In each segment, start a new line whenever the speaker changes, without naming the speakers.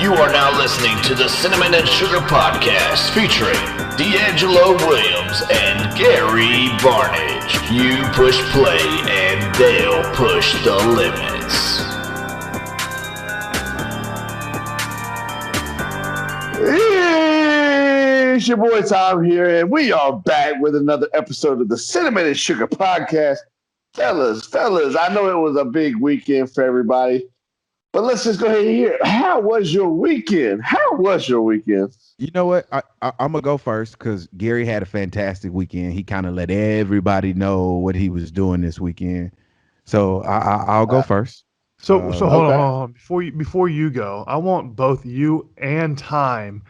You are now listening to the Cinnamon and Sugar Podcast featuring D'Angelo Williams and Gary Barnage. You push play and they'll push the limits.
It's your boy Tom here, and we are back with another episode of the Cinnamon and Sugar Podcast. Fellas, I know it was a big weekend for everybody, but let's just go ahead and hear it. How was your weekend?
You know what? I'm going to go first because Gary had a fantastic weekend. He kind of let everybody know what he was doing this weekend. So I'll go first.
So hold on. Before you go, I want both you and Time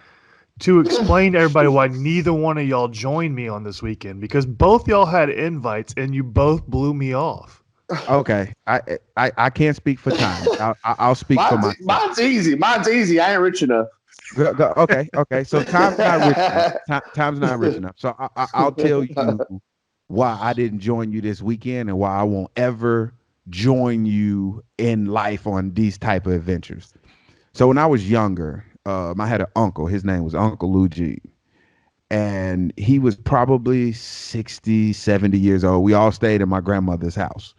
to explain to everybody why neither one of y'all joined me on this weekend, because both y'all had invites and you both blew me off.
Okay, I can't speak for Time. I'll speak for myself.
Mine's easy. I ain't rich enough.
Okay. So Time's not rich enough. Time's not rich enough. So I'll tell you why I didn't join you this weekend and why I won't ever join you in life on these type of adventures. So when I was younger, I had an uncle. His name was Uncle Lou G. And he was probably 60, 70 years old. We all stayed in my grandmother's house.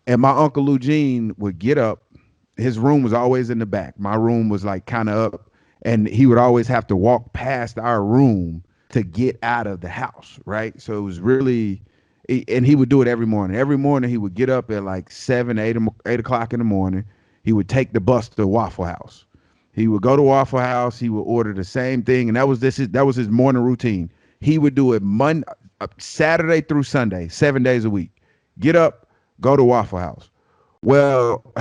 And my Uncle Lou Gene would get up. His room was always in the back. My room was like kind of up. And he would always have to walk past our room to get out of the house, right? So it was really, and he would do it every morning. Every morning he would get up at like 7, 8 o'clock in the morning. He would take the bus to Waffle House. He would go to Waffle House. He would order the same thing, and that was his morning routine. He would do it Saturday through Sunday, 7 days a week. Get up, go to Waffle House. Well,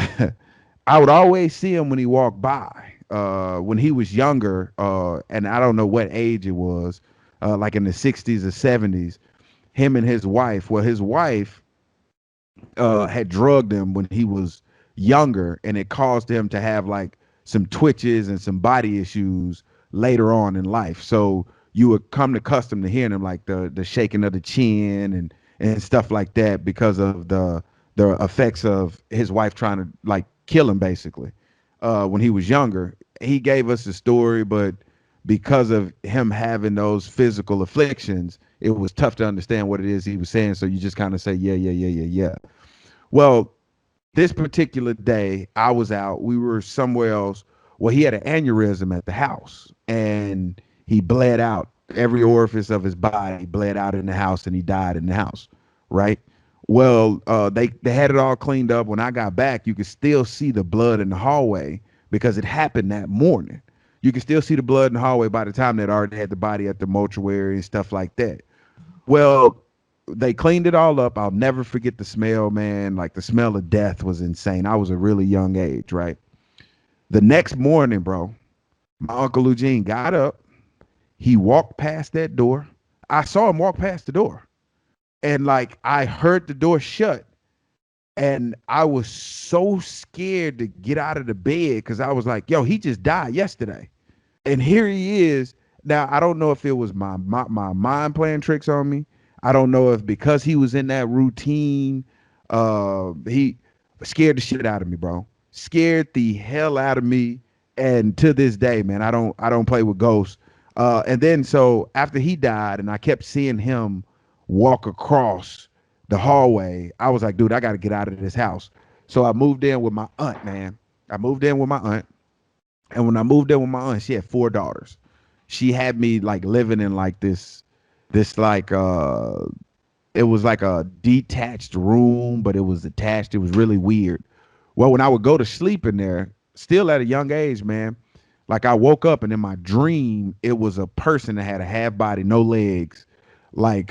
I would always see him when he walked by. When he was younger, and I don't know what age it was, like in the 60s or 70s, him and his wife. Well, his wife had drugged him when he was younger, and it caused him to have like some twitches and some body issues later on in life. So you would come accustomed to hearing him like the shaking of the chin and stuff like that because of the effects of his wife trying to like kill him basically. When he was younger, he gave us the story, but because of him having those physical afflictions, it was tough to understand what it is he was saying. So you just kind of say, yeah. Well, this particular day, I was out. We were somewhere else. Well, he had an aneurysm at the house, and he bled out. Every orifice of his body bled out in the house, and he died in the house, right? Well, they had it all cleaned up. When I got back, you could still see the blood in the hallway because it happened that morning. You could still see the blood in the hallway by the time they'd already had the body at the mortuary and stuff like that. Well, they cleaned it all up. I'll never forget the smell, man. Like the smell of death was insane. I was a really young age, right? The next morning, bro, my Uncle Eugene got up. He walked past that door. I saw him walk past the door. And like I heard the door shut. And I was so scared to get out of the bed because I was like, yo, he just died yesterday. And here he is. Now, I don't know if it was my mind playing tricks on me. I don't know if because he was in that routine, he scared the shit out of me, bro. Scared the hell out of me. And to this day, man, I don't play with ghosts. And then so after he died and I kept seeing him walk across the hallway, I was like, dude, I got to get out of this house. So I moved in with my aunt, man. And when I moved in with my aunt, she had 4 daughters. She had me like living in like this like it was like a detached room, but it was attached. It was really weird. Well, when I would go to sleep in there, still at a young age, man, like I woke up and in my dream, it was a person that had a half body, no legs, like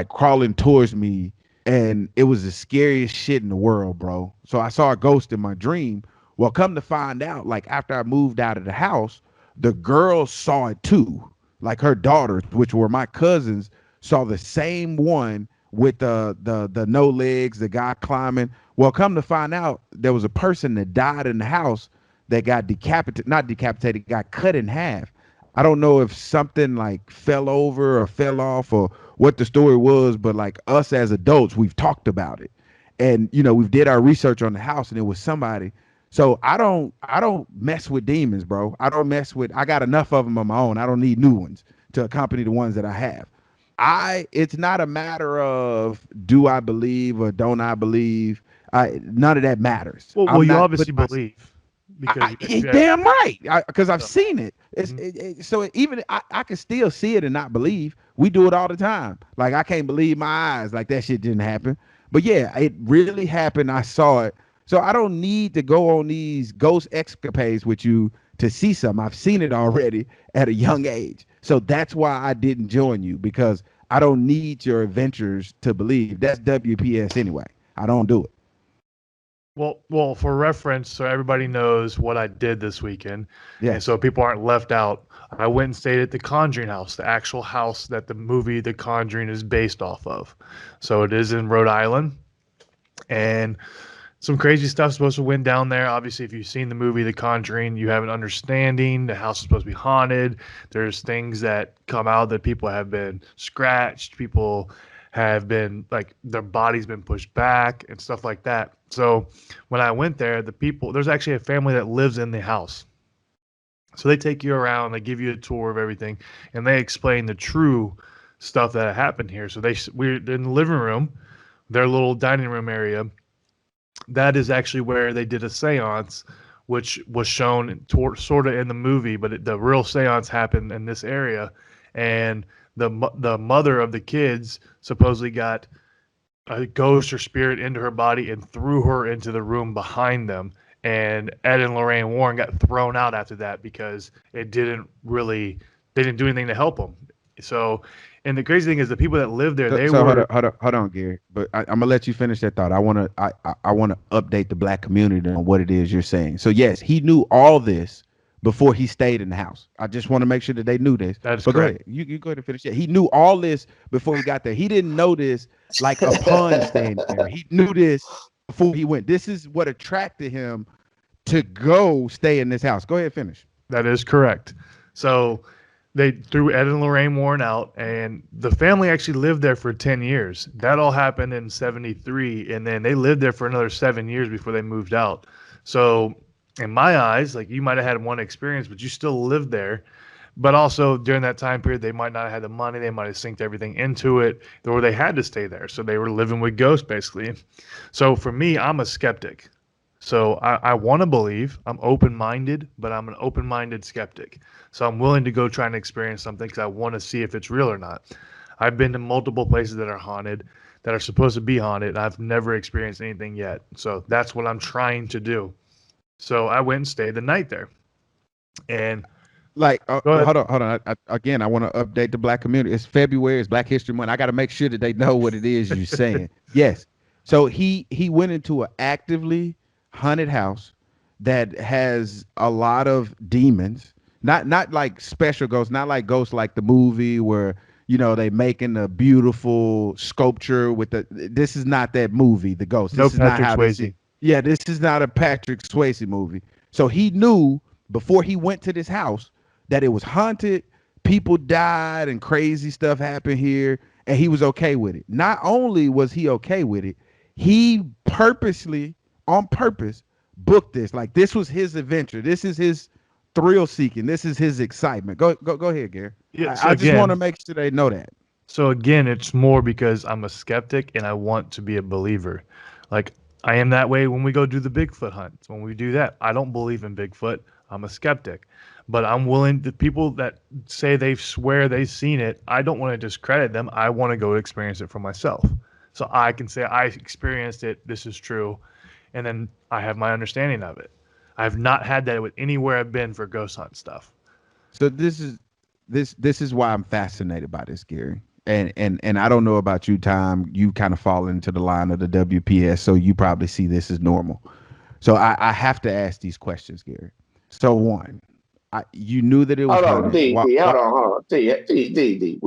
crawling towards me. And it was the scariest shit in the world, bro. So I saw a ghost in my dream. Well, come to find out, like after I moved out of the house, the girls saw it too. Like her daughters, which were my cousins, saw the same one with the no legs, the guy climbing. Well, come to find out, there was a person that died in the house that got got cut in half. I don't know if something like fell over or fell off or what the story was, but like us as adults, we've talked about it. And, you know, we've did our research on the house and it was somebody So I don't mess with demons, bro. I got enough of them on my own. I don't need new ones to accompany the ones that I have. It's not a matter of do I believe or don't I believe. None of that matters.
Well, you obviously believe because
damn right, because I've
Yeah.
seen it. So even I can still see it and not believe. We do it all the time. Like I can't believe my eyes. Like that shit didn't happen. But yeah, it really happened. I saw it. So I don't need to go on these ghost escapades with you to see something. I've seen it already at a young age. So that's why I didn't join you, because I don't need your adventures to believe. That's WPS anyway. I don't do it.
Well, for reference, so everybody knows what I did this weekend,
Yeah.
and so people aren't left out. I went and stayed at the Conjuring house, the actual house that the movie The Conjuring is based off of. So it is in Rhode Island, and some crazy stuff supposed to went down there. Obviously, if you've seen the movie The Conjuring, you have an understanding. The house is supposed to be haunted. There's things that come out that people have been scratched. People have been like their body's been pushed back and stuff like that. So when I went there, there's actually a family that lives in the house. So they take you around, they give you a tour of everything, and they explain the true stuff that happened here. So we're in the living room, their little dining room area. That is actually where they did a seance, which was shown sort of in the movie, but the real seance happened in this area. And the mother of the kids supposedly got a ghost or spirit into her body and threw her into the room behind them. And Ed and Lorraine Warren got thrown out after that because they didn't do anything to help them. So, and the crazy thing is the people that lived there,
hold on, Gary. But I'm gonna let you finish that thought. I wanna update the black community on what it is you're saying. So yes, he knew all this before he stayed in the house. I just want to make sure that they knew this.
That's
but
correct.
Go ahead. You go ahead and finish. Yeah, he knew all this before he got there. He didn't know this like upon staying there. He knew this before he went. This is what attracted him to go stay in this house. Go ahead, finish.
That is correct. So they threw Ed and Lorraine Warren out, and the family actually lived there for 10 years. That all happened in 73, and then they lived there for another 7 years before they moved out. So in my eyes, like you might have had one experience, but you still lived there. But also during that time period, they might not have had the money. They might have synced everything into it, or they had to stay there. So they were living with ghosts, basically. So for me, I'm a skeptic. So I want to believe. I'm open-minded, but I'm an open-minded skeptic. So I'm willing to go try and experience something because I want to see if it's real or not. I've been to multiple places that are haunted, that are supposed to be haunted, and I've never experienced anything yet. So that's what I'm trying to do. So I went and stayed the night there. And
like, hold on. Again, I want to update the black community. It's February. It's Black History Month. I got to make sure that they know what it is you're saying. Yes. So he went into an actively haunted house that has a lot of demons, not like special ghosts, not like ghosts like the movie where they making a beautiful sculpture with this is not that movie, The Ghost. This is
Patrick
not how
Swayze.
Yeah, this is not a Patrick Swayze movie. So he knew before he went to this house that it was haunted, people died and crazy stuff happened here, and he was okay with it. Not only was he okay with it, he purposely, on purpose, booked this. Like this was his adventure. This is his thrill seeking. This is his excitement. Go ahead, Gary.
Yeah,
I just want to make sure they know that.
So again, it's more because I'm a skeptic and I want to be a believer. Like I am that way when we go do the Bigfoot hunt. When we do that, I don't believe in Bigfoot. I'm a skeptic. But I'm willing to people that say they swear they've seen it. I don't want to discredit them. I want to go experience it for myself. So I can say I experienced it. This is true. And then I have my understanding of it. I've not had that with anywhere I've been for ghost hunt stuff.
So this is why I'm fascinated by this, Gary. And I don't know about you, Tom. You kind of fall into the line of the WPS, so you probably see this as normal. So I have to ask these questions, Gary. So one, you knew that it was.
Hold on, D. Hold on. D.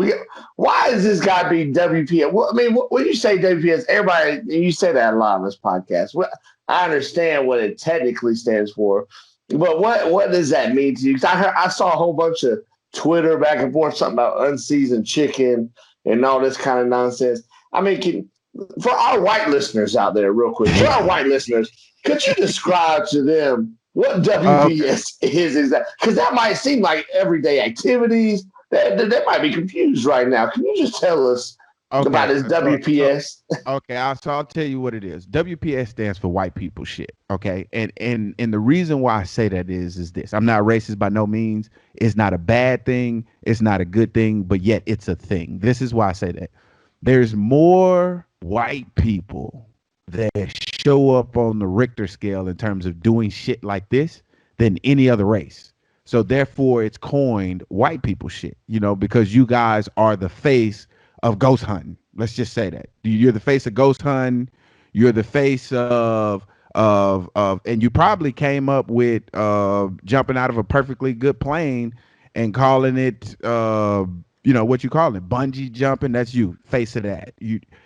Why is this guy be WPS? Well, I mean, when you say WPS, everybody, you say that a lot on this podcast. Well, I understand what it technically stands for, but what does that mean to you? Because I saw a whole bunch of Twitter back and forth, something about unseasoned chicken and all this kind of nonsense. I mean, for our white listeners out there, real quick, for our white listeners, Could you describe to them what WPS is exactly? Because that might seem like everyday activities. They might be confused right now. Can you just tell us about this WPS?
Okay, I'll tell you what it is. WPS stands for white people shit. Okay, and the reason why I say that is this: I'm not racist by no means. It's not a bad thing. It's not a good thing, but yet it's a thing. This is why I say that. There's more white people that show up on the Richter scale in terms of doing shit like this than any other race. So therefore, it's coined white people shit. You know, because you guys are the face of ghost hunting. Let's just say that you're the face of ghost hunting. You're the face of and you probably came up with jumping out of a perfectly good plane and calling it you know what you call it, bungee jumping. That's you, face of that.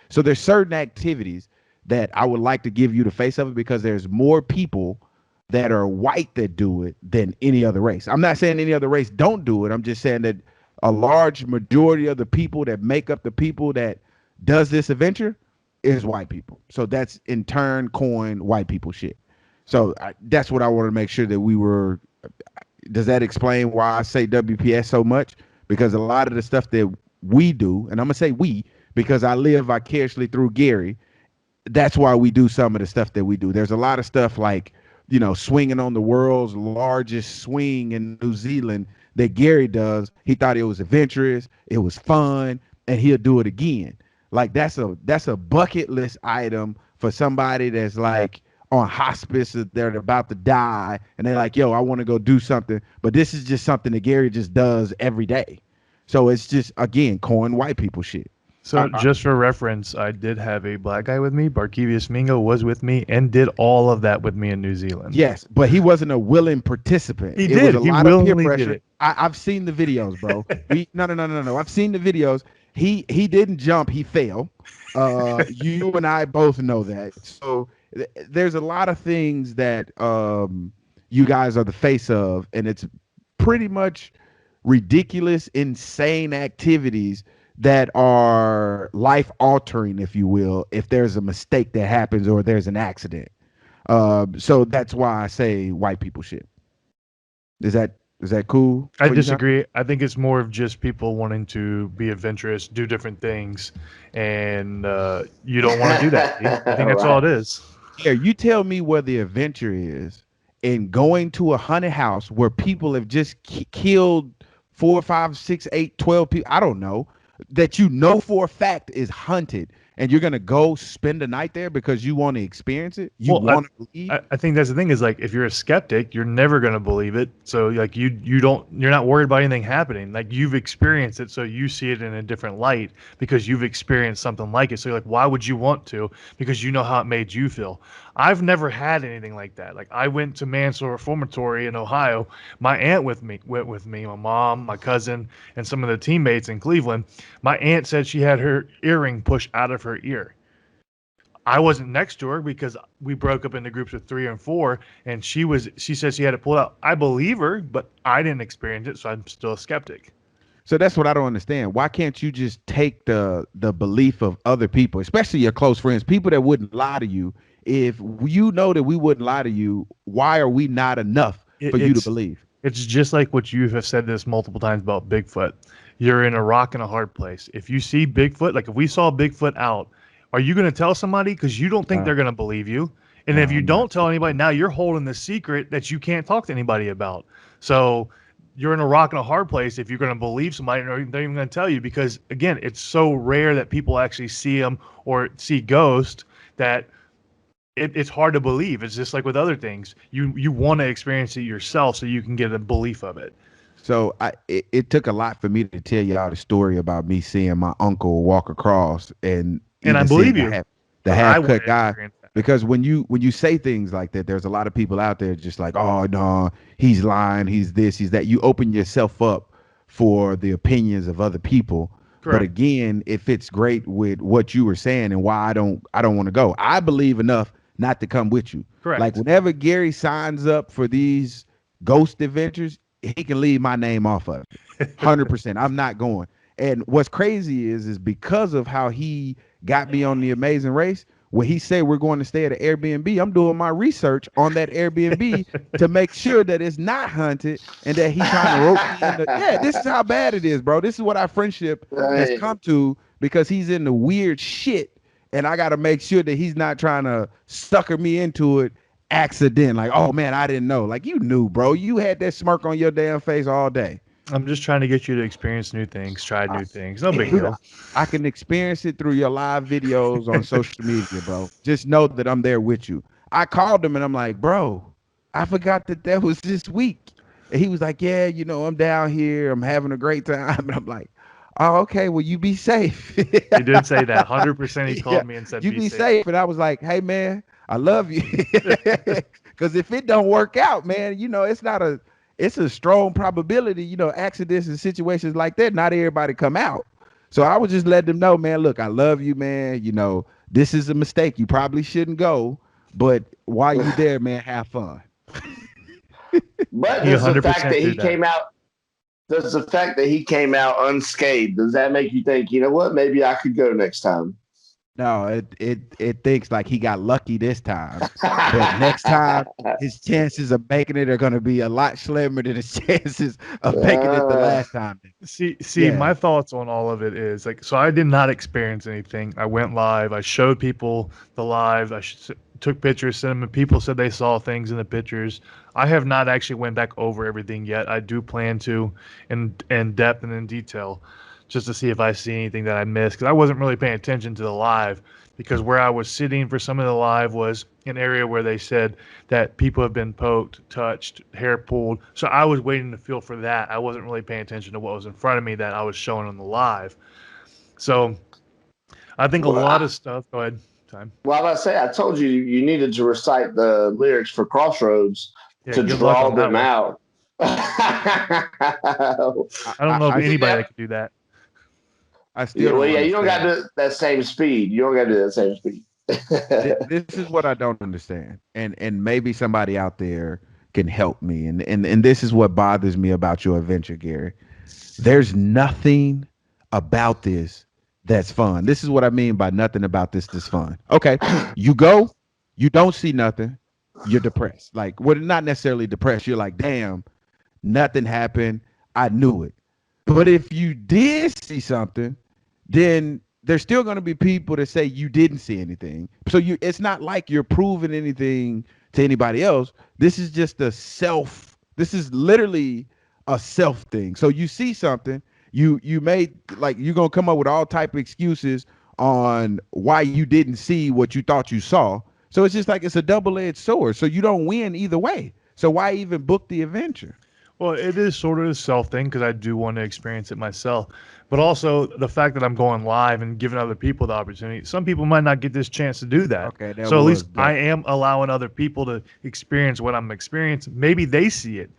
So there's certain activities that I would like to give you the face of it because there's more people that are white that do it than any other race. I'm not saying any other race don't do it. I'm just saying that a large majority of the people that make up the people that does this adventure is white people. So that's in turn coined white people shit. So that's what I want to make sure that we were. Does that explain why I say WPS so much? Because a lot of the stuff that we do, and I'm gonna say we because I live vicariously through Gary. That's why we do some of the stuff that we do. There's a lot of stuff like, you know, swinging on the world's largest swing in New Zealand that Gary does. He thought it was adventurous, it was fun, and he'll do it again. Like that's a bucket list item for somebody that's like on hospice, they're about to die, and they're like, yo, I want to go do something. But this is just something that Gary just does every day. So it's just, again, coin white people shit.
So just for reference, I did have a black guy with me. Barkevius Mingo was with me and did all of that with me in New Zealand.
Yes, but he wasn't a willing participant.
He did.
Was a lot of peer pressure. I've seen the videos, bro. No. I've seen the videos. He didn't jump. He fell. You and I both know that. So there's a lot of things that you guys are the face of, and it's pretty much ridiculous, insane activities that are life altering, if you will, if there's a mistake that happens or there's an accident. So that's why I say white people shit. Is that cool?
I disagree. I think it's more of just people wanting to be adventurous, do different things, and you don't want to do that. I think that's all it is.
Yeah, you tell me where the adventure is in going to a haunted house where people have just killed 4, 5, 6, 8, 12 people. I don't know. That you know for a fact is hunted, and you're gonna go spend the night there because you want to experience it. You want to believe.
I think that's the thing is like if you're a skeptic, you're never gonna believe it. So like you're not worried about anything happening. Like you've experienced it, so you see it in a different light because you've experienced something like it. So you're like, why would you want to? Because you know how it made you feel. I've never had anything like that. Like I went to Mansour Reformatory in Ohio. My aunt went with me, my mom, my cousin, and some of the teammates in Cleveland. My aunt said she had her earring pushed out of her ear. I wasn't next to her because we broke up into groups of 3 and 4, and she said she had it pulled out. I believe her, but I didn't experience it, so I'm still a skeptic.
So that's what I don't understand. Why can't you just take the belief of other people, especially your close friends, people that wouldn't lie to you? If you know that we wouldn't lie to you, why are we not enough for you to believe?
It's just like what you have said this multiple times about Bigfoot. You're in a rock and a hard place. If you see Bigfoot, like if we saw Bigfoot out, are you going to tell somebody? Because you don't think they're going to believe you. And if you don't tell anybody, now you're holding the secret that you can't talk to anybody about. So you're in a rock and a hard place if you're going to believe somebody or they're even going to tell you. Because, again, it's so rare that people actually see them or see ghosts that it's hard to believe. It's just like with other things. You want to experience it yourself so you can get a belief of it.
So it took a lot for me to tell y'all the story about me seeing my uncle walk across and
I believe you.
The half-cut guy. Because when you say things like that, there's a lot of people out there just like, oh no, he's lying, he's this, he's that. You open yourself up for the opinions of other people. Correct. But again, it fits great with what you were saying and why I don't want to go. I believe enough not to come with you.
Correct.
Like whenever Gary signs up for these ghost adventures, he can leave my name off of it. 100%. I'm not going. And what's crazy is because of how he got me on The Amazing Race, when he said we're going to stay at an Airbnb, I'm doing my research on that Airbnb to make sure that it's not haunted and that he's trying to rope me into. Yeah, this is how bad it is, bro. This is what our friendship has come to because he's in the weird shit, and I got to make sure that he's not trying to sucker me into it accident. Like, oh man, I didn't know. Like, you knew, bro. You had that smirk on your damn face all day.
I'm just trying to get you to experience new things, try new things. No big deal.
I can experience it through your live videos on social media, bro. Just know that I'm there with you. I called him and I'm like, bro, I forgot that was this week. And he was like, yeah, you know, I'm down here. I'm having a great time. And I'm like, oh, okay, well, you be safe.
He did say that. 100% he called me and said,
you be safe. And I was like, hey, man, I love you. Because if it don't work out, man, you know, it's a strong probability, you know, accidents and situations like that, not everybody come out. So I would just let them know, man, look, I love you, man. You know, this is a mistake. You probably shouldn't go, but while you there, man, have fun.
But does the fact that he came out, unscathed, does that make you think, you know what, maybe I could go next time?
No, it thinks like he got lucky this time. But next time, his chances of making it are going to be a lot slimmer than his chances of making it the last time.
See, yeah. My thoughts on all of it is like, so I did not experience anything. I went live. I showed people the live. I took pictures, sent them, and people said they saw things in the pictures. I have not actually went back over everything yet. I do plan to in depth and in detail, just to see if I see anything that I missed, because I wasn't really paying attention to the live, because where I was sitting for some of the live was an area where they said that people have been poked, touched, hair pulled. So I was waiting to feel for that. I wasn't really paying attention to what was in front of me that I was showing on the live. So I think a lot of stuff. Go ahead, Time.
Well, I told you needed to recite the lyrics for Crossroads to draw them out.
I don't know of anybody that could do that.
I still
you don't got to do that same speed. You don't got to do that same speed.
This is what I don't understand, and maybe somebody out there can help me. And this is what bothers me about your adventure, Gary. There's nothing about this that's fun. This is what I mean by nothing about this is fun. Okay, you go, you don't see nothing, you're depressed. Like, well, not necessarily depressed. You're like, damn, nothing happened. I knew it. But if you did see something, then there's still going to be people that say you didn't see anything. So it's not like you're proving anything to anybody else. This is just this is literally a self thing. So you see something, you made, like, you're going to come up with all type of excuses on why you didn't see what you thought you saw. So it's just like, it's a double-edged sword. So you don't win either way. So why even book the adventure?
Well, it is sort of a self thing because I do want to experience it myself. But also the fact that I'm going live and giving other people the opportunity. Some people might not get this chance to do that.
Okay,
so at least I am allowing other people to experience what I'm experiencing. Maybe they see it.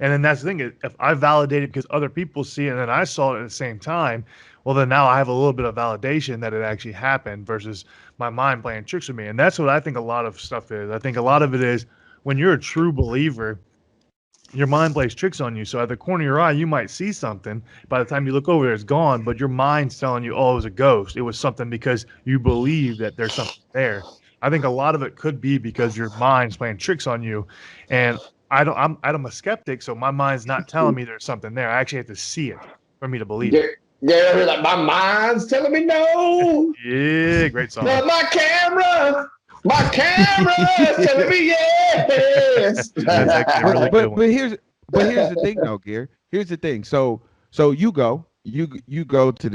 And then that's the thing. If I validate it because other people see it and then I saw it at the same time, well, then now I have a little bit of validation that it actually happened versus my mind playing tricks with me. And that's what I think a lot of stuff is. I think a lot of it is when you're a true believer, your mind plays tricks on you. So at the corner of your eye, you might see something. By the time you look over there, it's gone. But your mind's telling you, oh, it was a ghost. It was something because you believe that there's something there. I think a lot of it could be because your mind's playing tricks on you. And I'm a skeptic, so my mind's not telling me there's something there. I actually have to see it for me to believe it.
Yeah, like my mind's telling me no.
Yeah, great song.
But my camera is telling me yes.
That's actually really good.
But here's the thing, though, Gary. Here's the thing. So you go to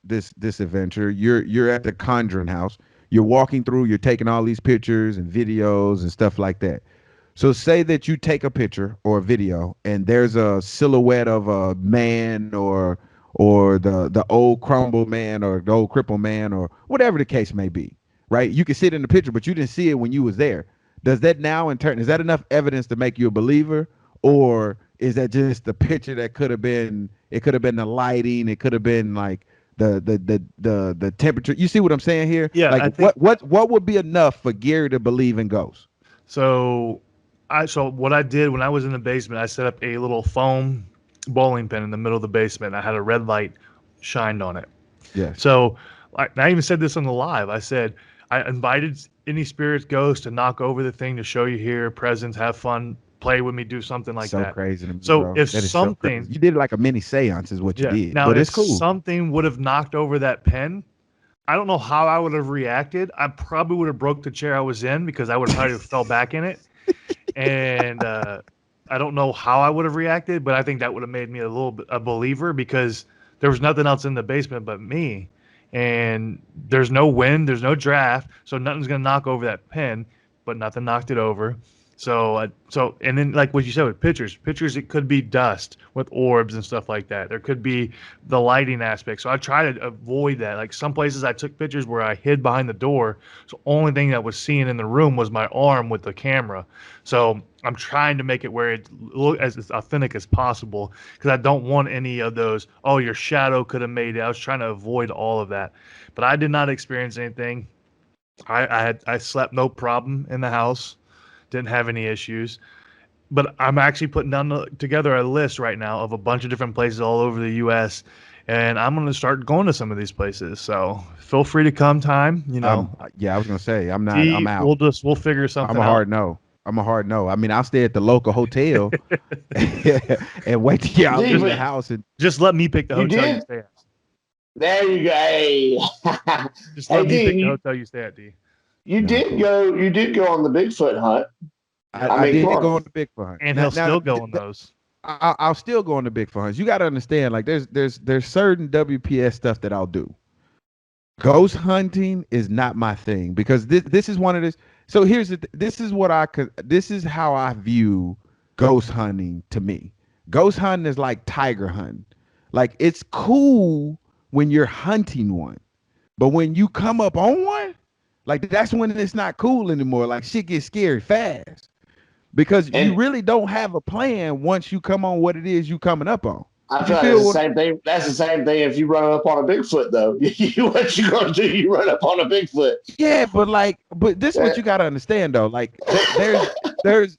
this adventure. You're at the Conjuring House. You're walking through. You're taking all these pictures and videos and stuff like that. So say that you take a picture or a video, and there's a silhouette of a man or the old crumble man or the old cripple man or whatever the case may be. Right? You can see it in the picture, but you didn't see it when you was there. Does that now in turn, is that enough evidence to make you a believer? Or is that just the picture that could have been, it could have been the lighting, it could have been like the temperature. You see what I'm saying here?
Yeah.
Like
I think,
what would be enough for Gary to believe in ghosts?
So what I did when I was in the basement, I set up a little foam bowling pin in the middle of the basement. I had a red light shined on it.
Yeah.
So I even said this on the live. I said, I invited any spirits, ghosts to knock over the thing to show you here, presents, have fun, play with me, do something like
so
that.
crazy to me,
So
bro.
if
That is so
something,
crazy. You did like a mini seance, is what you
yeah.
did.
Now,
But
if
it's cool.
something would have knocked over that pen, I don't know how I would have reacted. I probably would have broke the chair I was in because I would have probably fell back in it. And I don't know how I would have reacted, but I think that would have made me a little bit a believer because there was nothing else in the basement but me. And there's no wind, there's no draft, so nothing's gonna knock over that pen, but nothing knocked it over. So and then like what you said with pictures it could be dust with orbs and stuff like that. There could be the lighting aspect. So I try to avoid that. Like some places I took pictures where I hid behind the door, so only thing that was seen in the room was my arm with the camera. So I'm trying to make it where it look as authentic as possible because I don't want any of those. Oh, your shadow could have made it. I was trying to avoid all of that, but I did not experience anything. I slept no problem in the house. Didn't have any issues. But I'm actually putting together a list right now of a bunch of different places all over the U.S. and I'm going to start going to some of these places. So feel free to come time. You know,
Yeah, I was gonna say I'm not.
D,
I'm out.
we'll figure something
I'm a
out.
hard no. I'm a hard no. I mean, I'll stay at the local hotel and wait till y'all
Yeah,
leave
but-
the house. And
Just let me pick the
You
hotel you
did?
stay at.
There you go. Hey.
Just
Hey,
let me
D,
pick the
you-
hotel you stay at, D.
You did go on the Bigfoot hunt.
I
mean,
did
come on.
go on the Bigfoot hunt,
And
Now-
he'll
now,
still go on those.
I'll still go on the Bigfoot hunts. You got to understand, like there's certain WPS stuff that I'll do. Ghost hunting is not my thing because this is one of this. So this is what this is how I view ghost hunting to me. Ghost hunting is like tiger hunting. Like it's cool when you're hunting one, but when you come up on one, like that's when it's not cool anymore. Like shit gets scary fast because you
And-
really don't have a plan once you come on what it is you coming up on.
I feel
You
like
feel
that's the
what-
same thing. That's the same thing if you run up on a Bigfoot, though. What you gonna do? You run up on a Bigfoot.
Yeah, but this is what you got to understand though. Like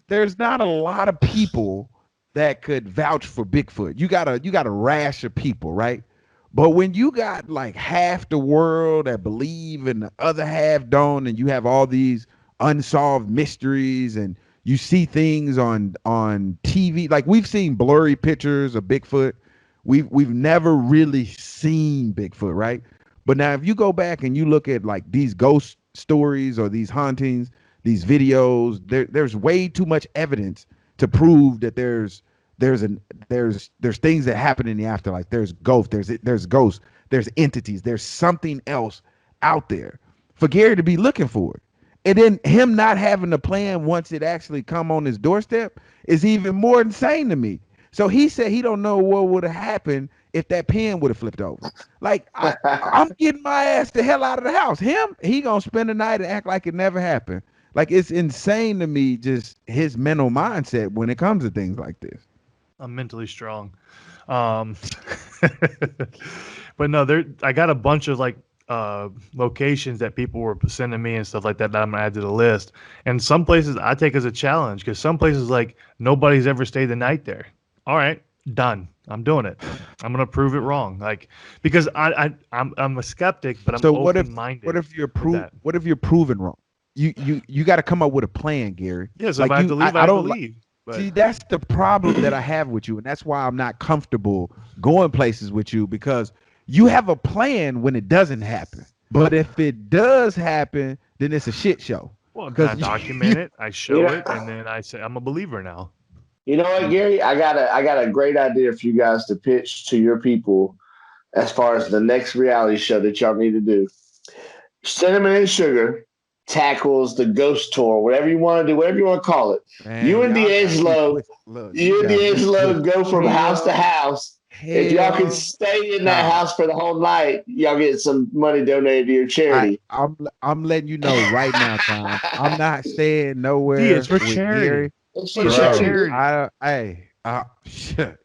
there's not a lot of people that could vouch for Bigfoot. You got a rash of people, right? But when you got like half the world that believe and the other half don't, and you have all these unsolved mysteries and you see things on TV, like we've seen blurry pictures of Bigfoot. We've never really seen Bigfoot, right? But now if you go back and you look at like these ghost stories or these hauntings, these videos, there's way too much evidence to prove that there's things that happen in the afterlife. There's ghosts, there's entities, there's something else out there for Gary to be looking for it. And then him not having a plan once it actually come on his doorstep is even more insane to me. So he said he don't know what would have happened if that pen would have flipped over. Like I'm getting my ass the hell out of the house. He gonna spend the night and act like it never happened. Like it's insane to me, just his mental mindset when it comes to things like this.
I'm mentally strong. But no, I got a bunch of like locations that people were sending me and stuff like that I'm gonna add to the list. And some places I take as a challenge because some places like nobody's ever stayed the night there. All right, done. I'm doing it. I'm gonna prove it wrong. Like because I'm a skeptic, but I'm
So what if
open-minded.
what if you're
that.
what if you're proven wrong? You got to come up with a plan, Gary.
Yes,
like
if I have to leave, I
don't
believe. But
See, that's the problem that I have with you, and that's why I'm not comfortable going places with you because you have a plan when it doesn't happen. But if it does happen, then it's a shit show.
well,
because
I document it, I show
Yeah.
it, and then I say I'm a believer now.
You know what, Gary? I got a great idea for you guys to pitch to your people as far as the next reality show that y'all need to do. Cinnamon and Sugar tackles the ghost tour, whatever you want to do, whatever you want to call it.
Man,
You and
y'all got me
D'Angelo-
twisted. Look,
You and
got me
D'Angelo
twisted.
go from house to house. If y'all
Hell
can stay in that
no.
house for the whole night, y'all get some money donated to your charity.
I'm letting you know right now, Tom. I'm not staying nowhere.
D, it's for
with
charity.
Gary.
It's
for
for
Bro,
charity.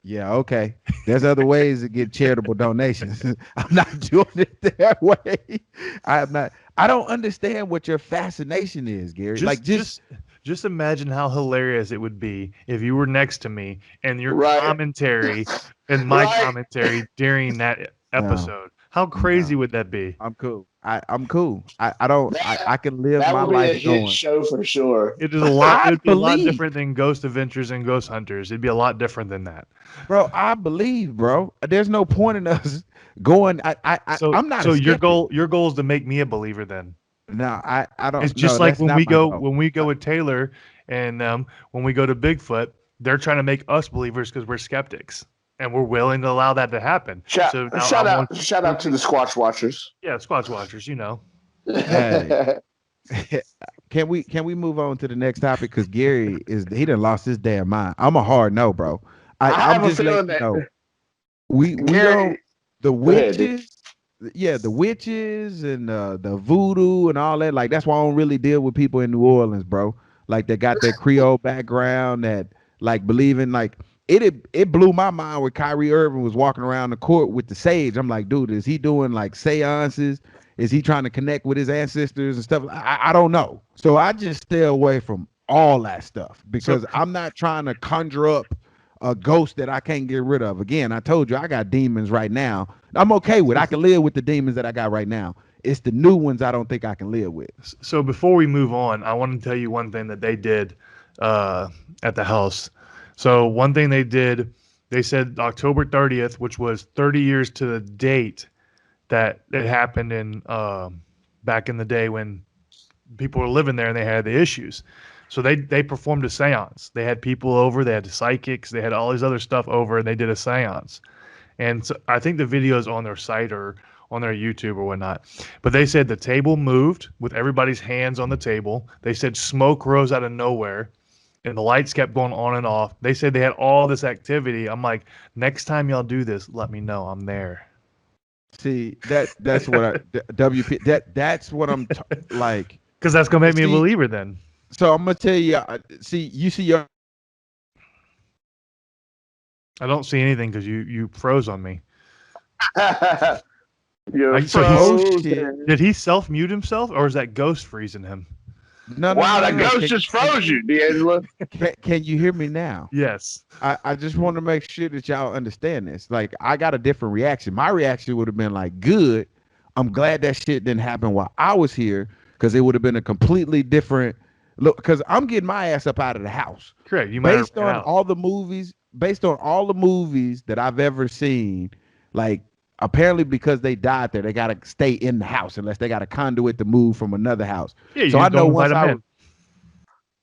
yeah, okay. There's other ways to get charitable donations. I'm not doing it that way. I don't understand what your fascination is, Gary.
Just imagine how hilarious it would be if you were next to me and your
Right.
commentary and my
Right.
commentary during that episode. How crazy would that be?
I'm cool. I'm cool. I can live
That
my
would be a
life
hit
going.
show for sure.
It is a lot.
I
It'd be a lot
believe.
different than Ghost Adventures and Ghost Hunters. It'd be a lot different than that.
Bro, I believe, bro. There's no point in us going.
So
I'm not.
So
a
your
skeptic.
goal is to make me a believer then.
No, I don't.
It's just
No,
like
that's not my goal.
when we go with Taylor and when we go to Bigfoot, they're trying to make us believers because we're skeptics and we're willing to allow that to happen.
Shout,
So now
shout
I
out,
want
shout out to the Squatch Watchers.
yeah, Squatch Watchers, you know.
Hey. Can we move on to the next topic? Because Gary he done lost his damn mind. I'm a hard no, bro.
I have
I'm
a
just
feeling
letting you
that
know. We
Gary,
don't the
Go ahead, dude.
witches. Yeah, the witches and the voodoo and all that. Like that's why I don't really deal with people in New Orleans, bro. Like they got that Creole background that like believing like it blew my mind when Kyrie Irving was walking around the court with the sage. I'm like, dude, is he doing like seances? Is he trying to connect with his ancestors and stuff? I don't know. So I just stay away from all that stuff because I'm not trying to conjure up a ghost that I can't get rid of. Again, I told you I got demons right now. I'm okay with. I can live with the demons that I got right now. It's the new ones I don't think I can live with.
So before we move on, I want to tell you one thing that they did at the house. So one thing they did, they said October 30th, which was 30 years to the date that it happened in back in the day when people were living there and they had the issues. So they performed a seance. They had people over, they had the psychics, they had all these other stuff over, and they did a seance. And so I think the video is on their site or on their YouTube or whatnot. But they said the table moved with everybody's hands on the table. They said smoke rose out of nowhere and the lights kept going on and off. They said they had all this activity. I'm like, next time y'all do this, let me know. I'm there.
See, that's what WP that's what I'm like.
Because that's going to make me a
See,
believer then.
So I'm gonna tell you. You see your.
I don't see anything because you froze on me.
You're
So
frozen.
Did he self-mute himself or is that ghost freezing him?
No,
Wow, that
no.
ghost just froze you, D'Angelo.
Can you hear me now?
Yes.
I just want to make sure that y'all understand this. Like, I got a different reaction. My reaction would have been like, good. I'm glad that shit didn't happen while I was here because it would have been a completely different look. Because I'm getting my ass up out of the house.
Correct. You might have
Based
ran
on
out.
all the movies that I've ever seen, like, apparently because they died there, they got to stay in the house unless they got a conduit to move from another house.
Yeah, you
So I
just
know
don't
once
invite
I
him in.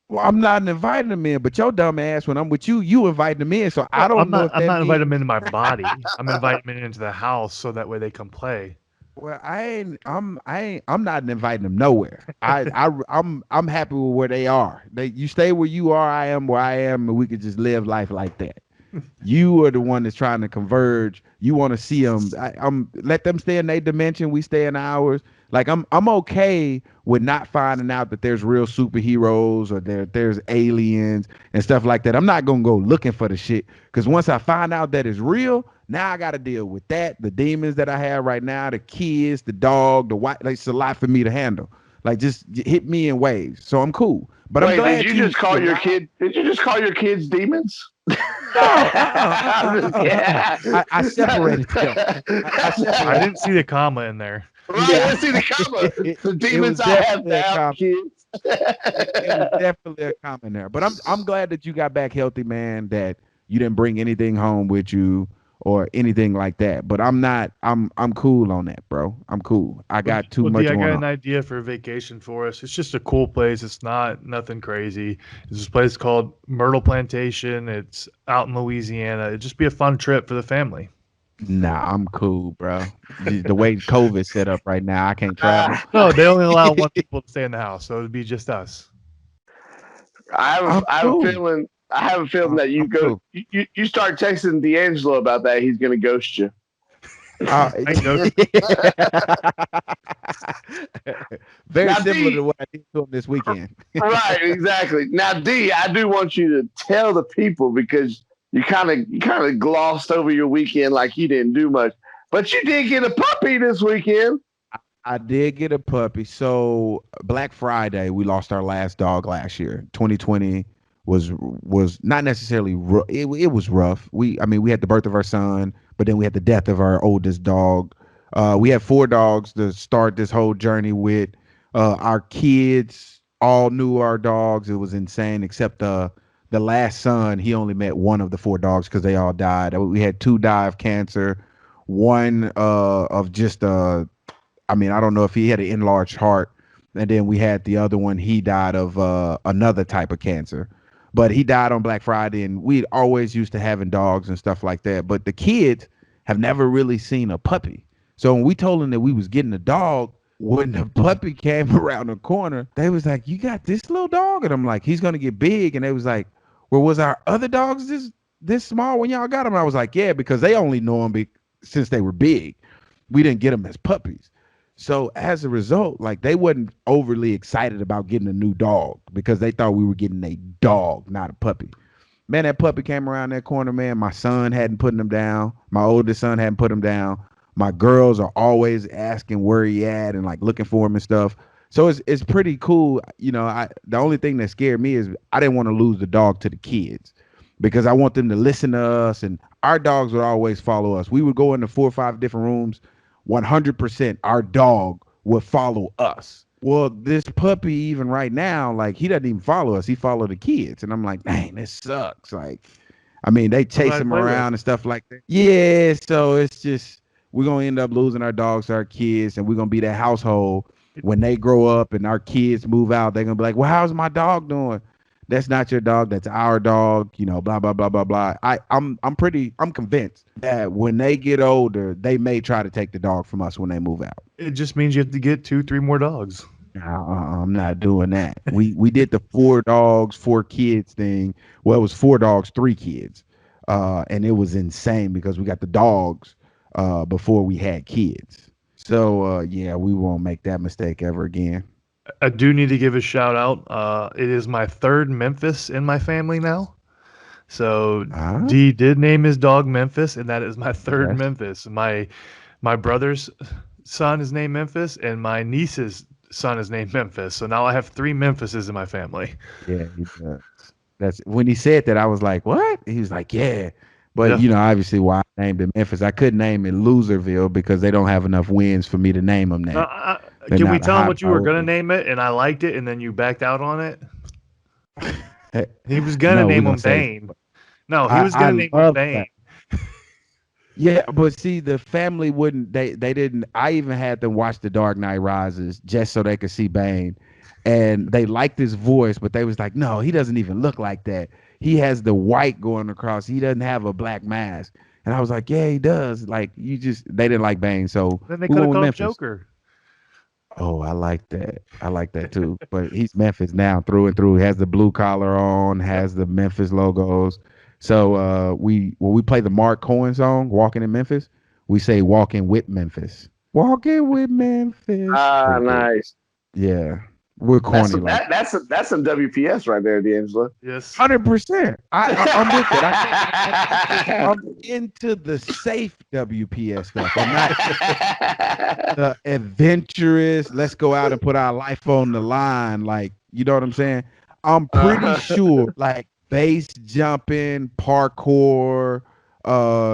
Well, I'm not inviting them in, but your dumb ass, when I'm with you, you invite them in. So I don't
I'm
know.
not.
If
I'm
that
not inviting
means-
them into my body. I'm inviting them into the house so that way they can play.
Well, I'm not inviting them nowhere. I'm happy with where they are. You stay where you are. I am where I am, and we could just live life like that. You are the one that's trying to converge. You want to see them. Let them stay in their dimension. We stay in ours. Like I'm okay with not finding out that there's real superheroes or there's aliens and stuff like that. I'm not gonna go looking for the shit because once I find out that it's real, now I got to deal with that. The demons that I have right now, the kids, the dog, the white. Like, it's a lot for me to handle. Like just hit me in waves. So I'm cool. But I'm
Wait,
glad
did you just call your kid? Did you just call your kids demons?
I separated them.
I didn't see the comma in there.
Right,
Yeah.
let's see the comma.
It
The
was
demons I have
definitely a
now,
comma.
kids.
It was definitely a comment there. But I'm glad that you got back healthy, man, that you didn't bring anything home with you or anything like that. But I'm cool on that, bro. I'm cool. I got too much
I
going
got
on.
an idea for a vacation for us. It's just a cool place. It's not nothing crazy. It's this place called Myrtle Plantation. It's out in Louisiana. It'd just be a fun trip for the family.
Nah, I'm cool, bro. The way COVID's set up right now, I can't travel.
No, they only allow one people to stay in the house, so it'd be just us.
I
I'm
have
cool.
a feeling. I have a feeling that you
I'm
go.
cool.
You start texting D'Angelo about that. He's gonna ghost you.
Very
Now,
similar
D-
to what I did to him this weekend.
Right, exactly. Now, D, I do want you to tell the people because you kind of glossed over your weekend like you didn't do much, but you did get a puppy this weekend.
I did get a puppy. So Black Friday, we lost our last dog last year. 2020 was not necessarily it was rough. We had the birth of our son, but then we had the death of our oldest dog We had 4 dogs to start this whole journey with. Our kids all knew our dogs. It was insane, except the last son. He only met one of the 4 dogs because they all died. We had 2 die of cancer, one of just I mean, I don't know if he had an enlarged heart, and then we had the other one. He died of another type of cancer, but he died on Black Friday. And we always used to having dogs and stuff like that. But the kids have never really seen a puppy. So when we told them that we was getting a dog, when the puppy came around the corner, they was like, "You got this little dog?" And I'm like, "He's gonna get big." And they was like, "Well, was our other dogs this small when y'all got him?" I was like, "Yeah," because they only know him since they were big. We didn't get them as puppies. So as a result, like they wasn't overly excited about getting a new dog because they thought we were getting a dog, not a puppy. Man, that puppy came around that corner, man. My son hadn't put him down. My oldest son hadn't put him down. My girls are always asking where he at and like looking for him and stuff. So it's pretty cool. You know, the only thing that scared me is I didn't want to lose the dog to the kids because I want them to listen to us, and our dogs would always follow us. We would go into 4 or 5 different rooms. 100% our dog would follow us. Well, this puppy, even right now, like he doesn't even follow us. He follow the kids. And I'm like, dang, this sucks. Like, I mean, they chase him around and stuff like that. Yeah. So it's just, we're going to end up losing our dogs to our kids, and we're going to be that household when they grow up and our kids move out. They're going to be like, well, how's my dog doing? That's not your dog. That's our dog. You know, blah, blah, blah, blah, blah. I'm convinced that when they get older, they may try to take the dog from us when they move out.
It just means you have to get 2, 3 more dogs.
I'm not doing that. We did the 4 dogs, 4 kids thing. Well, it was 4 dogs, 3 kids. And it was insane because we got the dogs before we had kids. So yeah, we won't make that mistake ever again.
I do need to give a shout out. It is my 3rd Memphis in my family now. So D did name his dog Memphis, and that is my 3rd Memphis. My brother's son is named Memphis, and my niece's son is named Memphis. So now I have 3 Memphises in my family.
Yeah, he does. That's when he said that, I was like, "What?" He was like, "Yeah." But you know, obviously, why I named it Memphis, I couldn't name it Loserville because they don't have enough wins for me to name them that.
Can we tell him what you were going to name it, and I liked it, and then you backed out on it? He was going to name him Bane. No, he was going to name him Bane.
Yeah, but see, the family wouldn't. They didn't. I even had them watch The Dark Knight Rises just so they could see Bane, and they liked his voice, but they was like, "No, he doesn't even look like that. He has the white going across. He doesn't have a black mask." And I was like, "Yeah, he does." Like they didn't like Bane, so
then they could have called him Joker.
Oh, I like that. I like that too. But he's Memphis now through and through. He has the blue collar on, has the Memphis logos. So when we play the Mark Cohen song, Walking in Memphis, we say Walking with Memphis. Walking with Memphis.
Ah, nice.
Yeah. We're corny.
That's some WPS right there, D'Angelo.
Yes.
100%. I'm with it. I'm into the safe WPS stuff. I'm not the adventurous, let's go out and put our life on the line. Like, you know what I'm saying? I'm pretty sure like base jumping, parkour,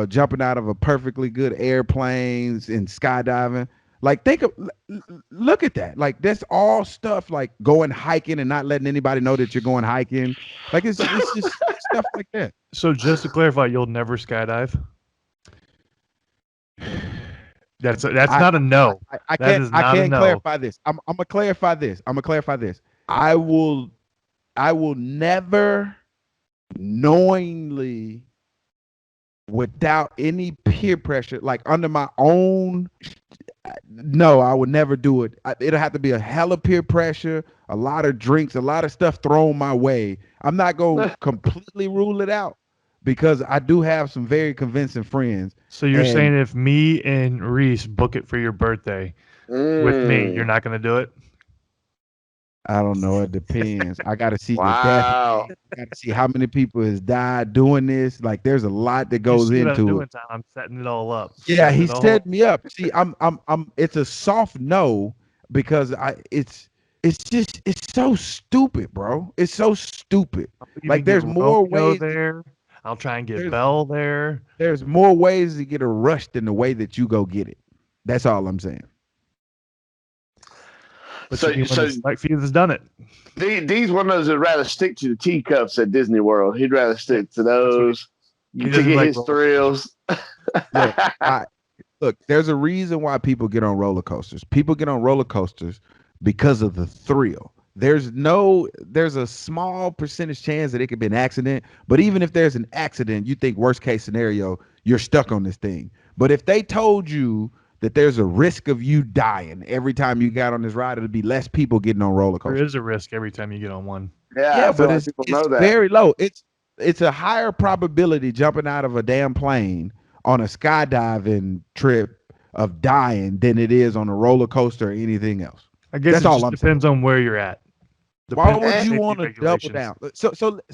jumping out of a perfectly good airplanes and skydiving. Like, look at that. Like, that's all stuff like going hiking and not letting anybody know that you're going hiking. Like, it's just stuff like that.
So just to clarify, you'll never skydive? That's not a no.
I can't clarify this. I'm gonna clarify this. I will never knowingly, without any peer pressure, like under my own. No, I would never do it. It'll have to be a hell of peer pressure, a lot of drinks, a lot of stuff thrown my way. I'm not going to completely rule it out because I do have some very convincing friends.
So you're saying if me and Reese book it for your birthday with me, you're not going to do it?
I don't know. It depends. I got to see the death. I got to see how many people has died doing this. Like, there's a lot that goes into it.
I'm setting it all up.
Yeah, he set me up. See, I'm. It's a soft no because it's so stupid, bro. It's so stupid. Like, there's more ways
there. I'll try and get Bell there.
There's more ways to get a rush than the way that you go get it. That's all I'm saying.
But
So-
you mean when
so-
the select few has done it.
These one of those that rather stick to the teacups at Disney World. He'd rather stick to those
he
to
doesn't
get
like
his
roller
thrills.
Look, there's a reason why people get on roller coasters. People get on roller coasters because of the thrill. There's a small percentage chance that it could be an accident, but even if there's an accident, you think worst case scenario, you're stuck on this thing. But if they told you that there's a risk of you dying every time you got on this ride, it'd be less people getting on roller
There
coasters.
is a risk every time you get on one.
Yeah, I
Yeah,
feel
but
like
it's
people know that.
very low. It's a higher probability jumping out of a damn plane on a skydiving trip of dying than it is on a roller coaster or anything else.
I guess
That's
it
all
just
I'm
depends on where you're at.
Why
Depends on
would you
safety
want to double
regulations.
down?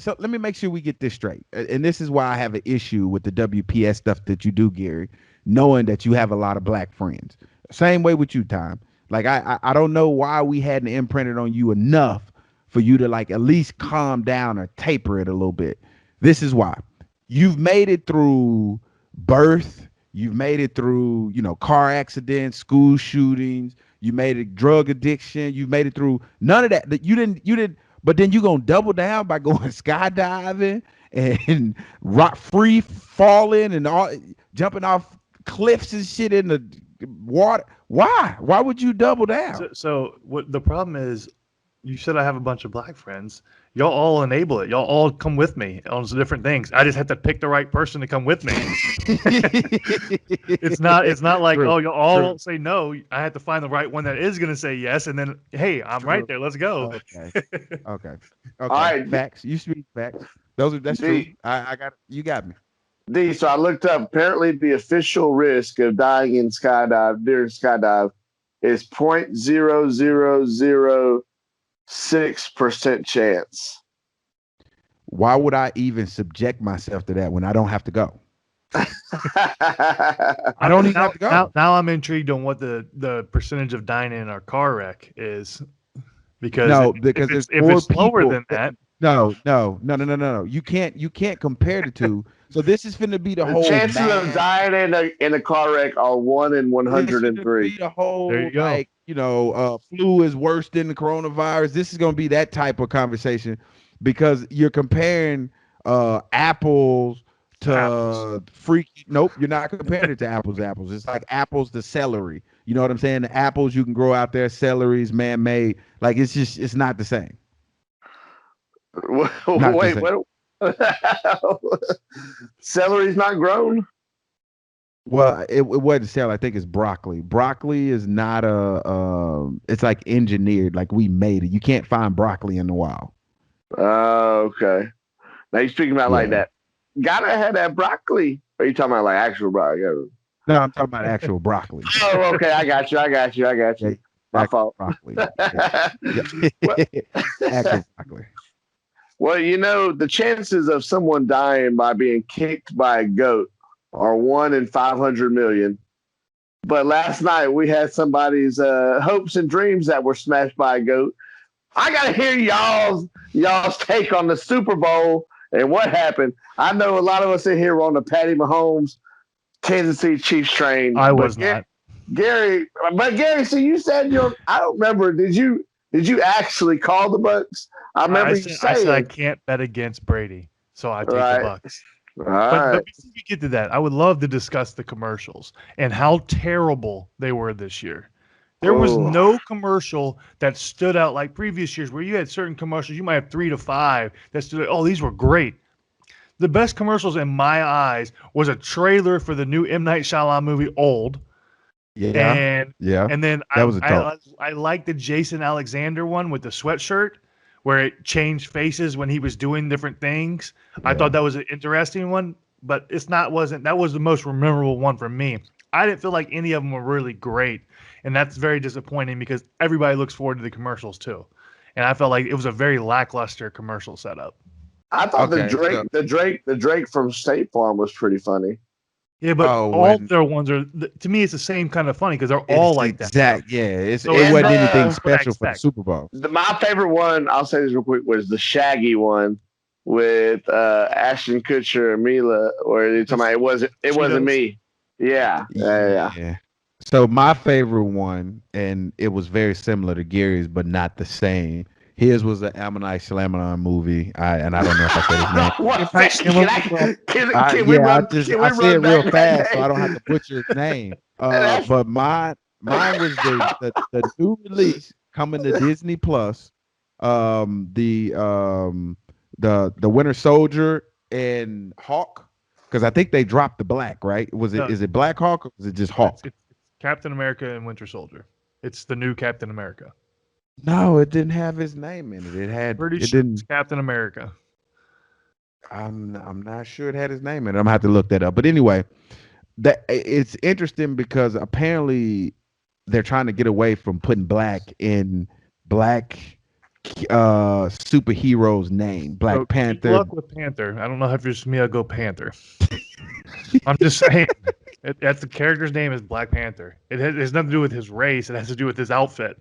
So let me make sure we get this straight. And this is why I have an issue with the WPS stuff that you do, Gary, knowing that you have a lot of black friends. Same way with you, Tom. Like I don't know why we hadn't imprinted on you enough for you to like at least calm down or taper it a little bit. This is why. You've made it through birth, you've made it through, car accidents, school shootings, you made it drug addiction, you made it through none of that. That you didn't, but then you're gonna double down by going skydiving and rock free falling and all jumping off cliffs and shit in the water. Why? Why would you double down?
So what the problem is, you said I have a bunch of black friends. Y'all all enable it. Y'all all come with me on some different things. I just have to pick the right person to come with me. It's not like,
True,
oh, y'all all
true.
won't say no. I have to find the right one that is going to say yes. And then, hey, I'm right there. Let's go.
Okay.
All right.
Facts. You speak facts. That's true. I got you got me.
D, so I looked up. Apparently, the official risk of dying in during skydive is 0.0006% chance.
Why would I even subject myself to that when I don't have to go? I don't even have to go.
Now I'm intrigued on what the percentage of dying in our car wreck is. Because
because
if
there's more
it's lower
people
than that.
No. You can't compare the two. So this is finna be the
The
whole
chances of
math.
dying in a car wreck are 1 in
It's finna
103.
be the whole
There you go.
flu is worse than the coronavirus. This is gonna be that type of conversation because you're comparing apples to freaky. Nope, you're not comparing it to apples. It's like apples to celery. You know what I'm saying? The apples you can grow out there, celery's man-made. Like it's not the same. Not
Wait,
the
what? Celery's not grown?
Well, it wasn't celery. I think it's broccoli. Broccoli is not it's like engineered, like we made it. You can't find broccoli in the wild.
Oh, okay. Now you're speaking about like
Yeah.
that. Gotta have that broccoli. Or are you talking about like actual broccoli?
No, I'm talking about actual broccoli.
Oh, okay. I got you.
Yeah,
My
actual
fault.
broccoli. Yeah. Actual broccoli.
Well, the chances of someone dying by being kicked by a goat are 1 in 500 million. But last night we had somebody's hopes and dreams that were smashed by a goat. I gotta hear y'all's take on the Super Bowl and what happened. I know a lot of us in here were on the Patty Mahomes Kansas City Chiefs train.
I
but
was not.
Gary, so you said I don't remember. Did you actually call the Bucks? I remember you
I said I
saying.
can't bet against Brady, so I take
Right.
the Bucks.
All
But
right.
before we get to that, I would love to discuss the commercials and how terrible they were this year. There was
Oh.
no commercial that stood out like previous years where you had certain commercials, you might have 3 to 5 that stood out. Oh, these were great. The best commercials in my eyes was a trailer for the new M. Night Shyamalan movie, Old.
Yeah.
And
Yeah.
and then
That was a dope.
I like the Jason Alexander one with the sweatshirt where it changed faces when he was doing different things. I
Yeah.
thought that was an interesting one, but that was the most memorable one for me. I didn't feel like any of them were really great, and that's very disappointing because everybody looks forward to the commercials too. And I felt like it was a very lackluster commercial setup.
I thought
Okay,
the Drake from State Farm was pretty funny.
Yeah, but
Oh,
all
when-
their ones are to me it's the same kind of funny because they're all like that.
Exact. Yeah. It
So
wasn't
and,
anything
what I
special for the
expect.
Super Bowl.
My favorite one, I'll say this real quick, was the Shaggy one with Ashton Kutcher and Mila, where they talking about it wasn't
Cheetos.
me. Yeah.
Yeah. So my favorite one, and it was very similar to Gary's, but not the same. His was the M. Night Shyamalan movie. I don't know if I said his name.
What? Can we
Yeah,
run? Can
I
we
say it
run
real
back that
fast so I don't have to
name?
butcher his name.
That's
But mine was the new release coming to Disney Plus. The Winter Soldier and Hawk, because I think they dropped the black, right?
No,
Is it Black Hawk or was it just
it's,
Hawk?
it's Captain America and Winter Soldier. It's the new Captain America.
No, it didn't have his name in it.
Pretty
It
sure it's
didn't.
Captain America.
I'm not sure it had his name in it. I'm gonna have to look that up. But anyway, that it's interesting because apparently they're trying to get away from putting black in black superheroes name. Black
So, good
Panther.
luck with Panther. I don't know if you're just me. I'll go Panther. I'm just saying. That's the character's name is Black Panther. It has nothing to do with his race. It has to do with his outfit.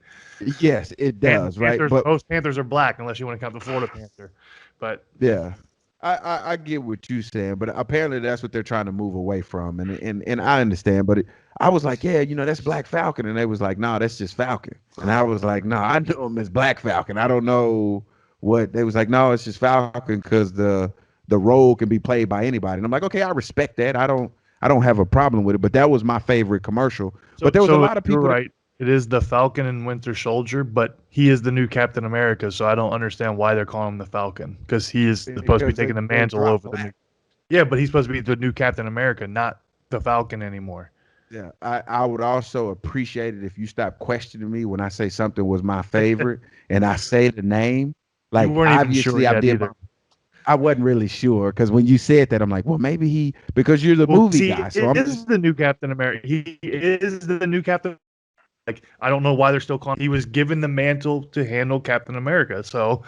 Yes, it does, right? But
Most Panthers are black, unless you want to count the Florida Panther. But
yeah. I get what you're saying, but apparently that's what they're trying to move away from, and I understand. But I was like, yeah, that's Black Falcon, and they was like, no, that's just Falcon, and I was like, no, I know him as Black Falcon. I don't know what they was like. No, it's just Falcon because the role can be played by anybody, and I'm like, okay, I respect that. I don't have a problem with it, but that was my favorite commercial. But there was a lot of people.
You're right. It is the Falcon and Winter Soldier, but he is the new Captain America, so I don't understand why they're calling him the Falcon, because he is supposed to be taking the mantle over the new. Yeah, but he's supposed to be the new Captain America, not the Falcon anymore.
Yeah, I would also appreciate it if you stop questioning me when I say something was my favorite and I say the name. Like,
You weren't even
obviously
sure
I
yet
did.
either.
I wasn't really sure because when you said that, I'm like, well, maybe because you're the movie guy. So
he is the new Captain America. He is the new Captain. Like, I don't know why they're still calling. He was given the mantle to handle Captain America. So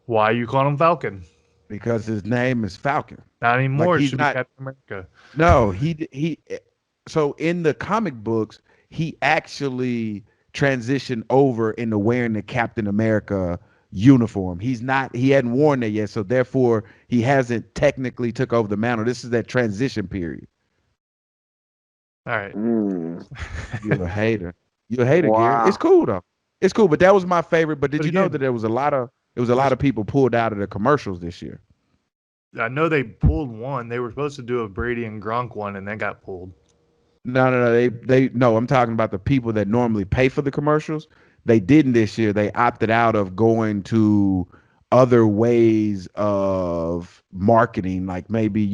why are you calling him Falcon?
Because his name is Falcon.
Not anymore.
Like,
It should be Captain America.
No, he. So in the comic books, he actually transitioned over into wearing the Captain America uniform. He hadn't worn that yet, so therefore he hasn't technically took over the mantle. This is that transition period.
All right.
You're a hater. You're a hater,
Wow.
Gary. It's cool though. It's cool, but that was my favorite. But did
But
you know
again-
that there was a lot of people pulled out of the commercials this year?
I know they pulled one. They were supposed to do a Brady and Gronk one, and that got pulled.
No. No. I'm talking about the people that normally pay for the commercials. They didn't this year. They opted out of going to other ways of marketing, like maybe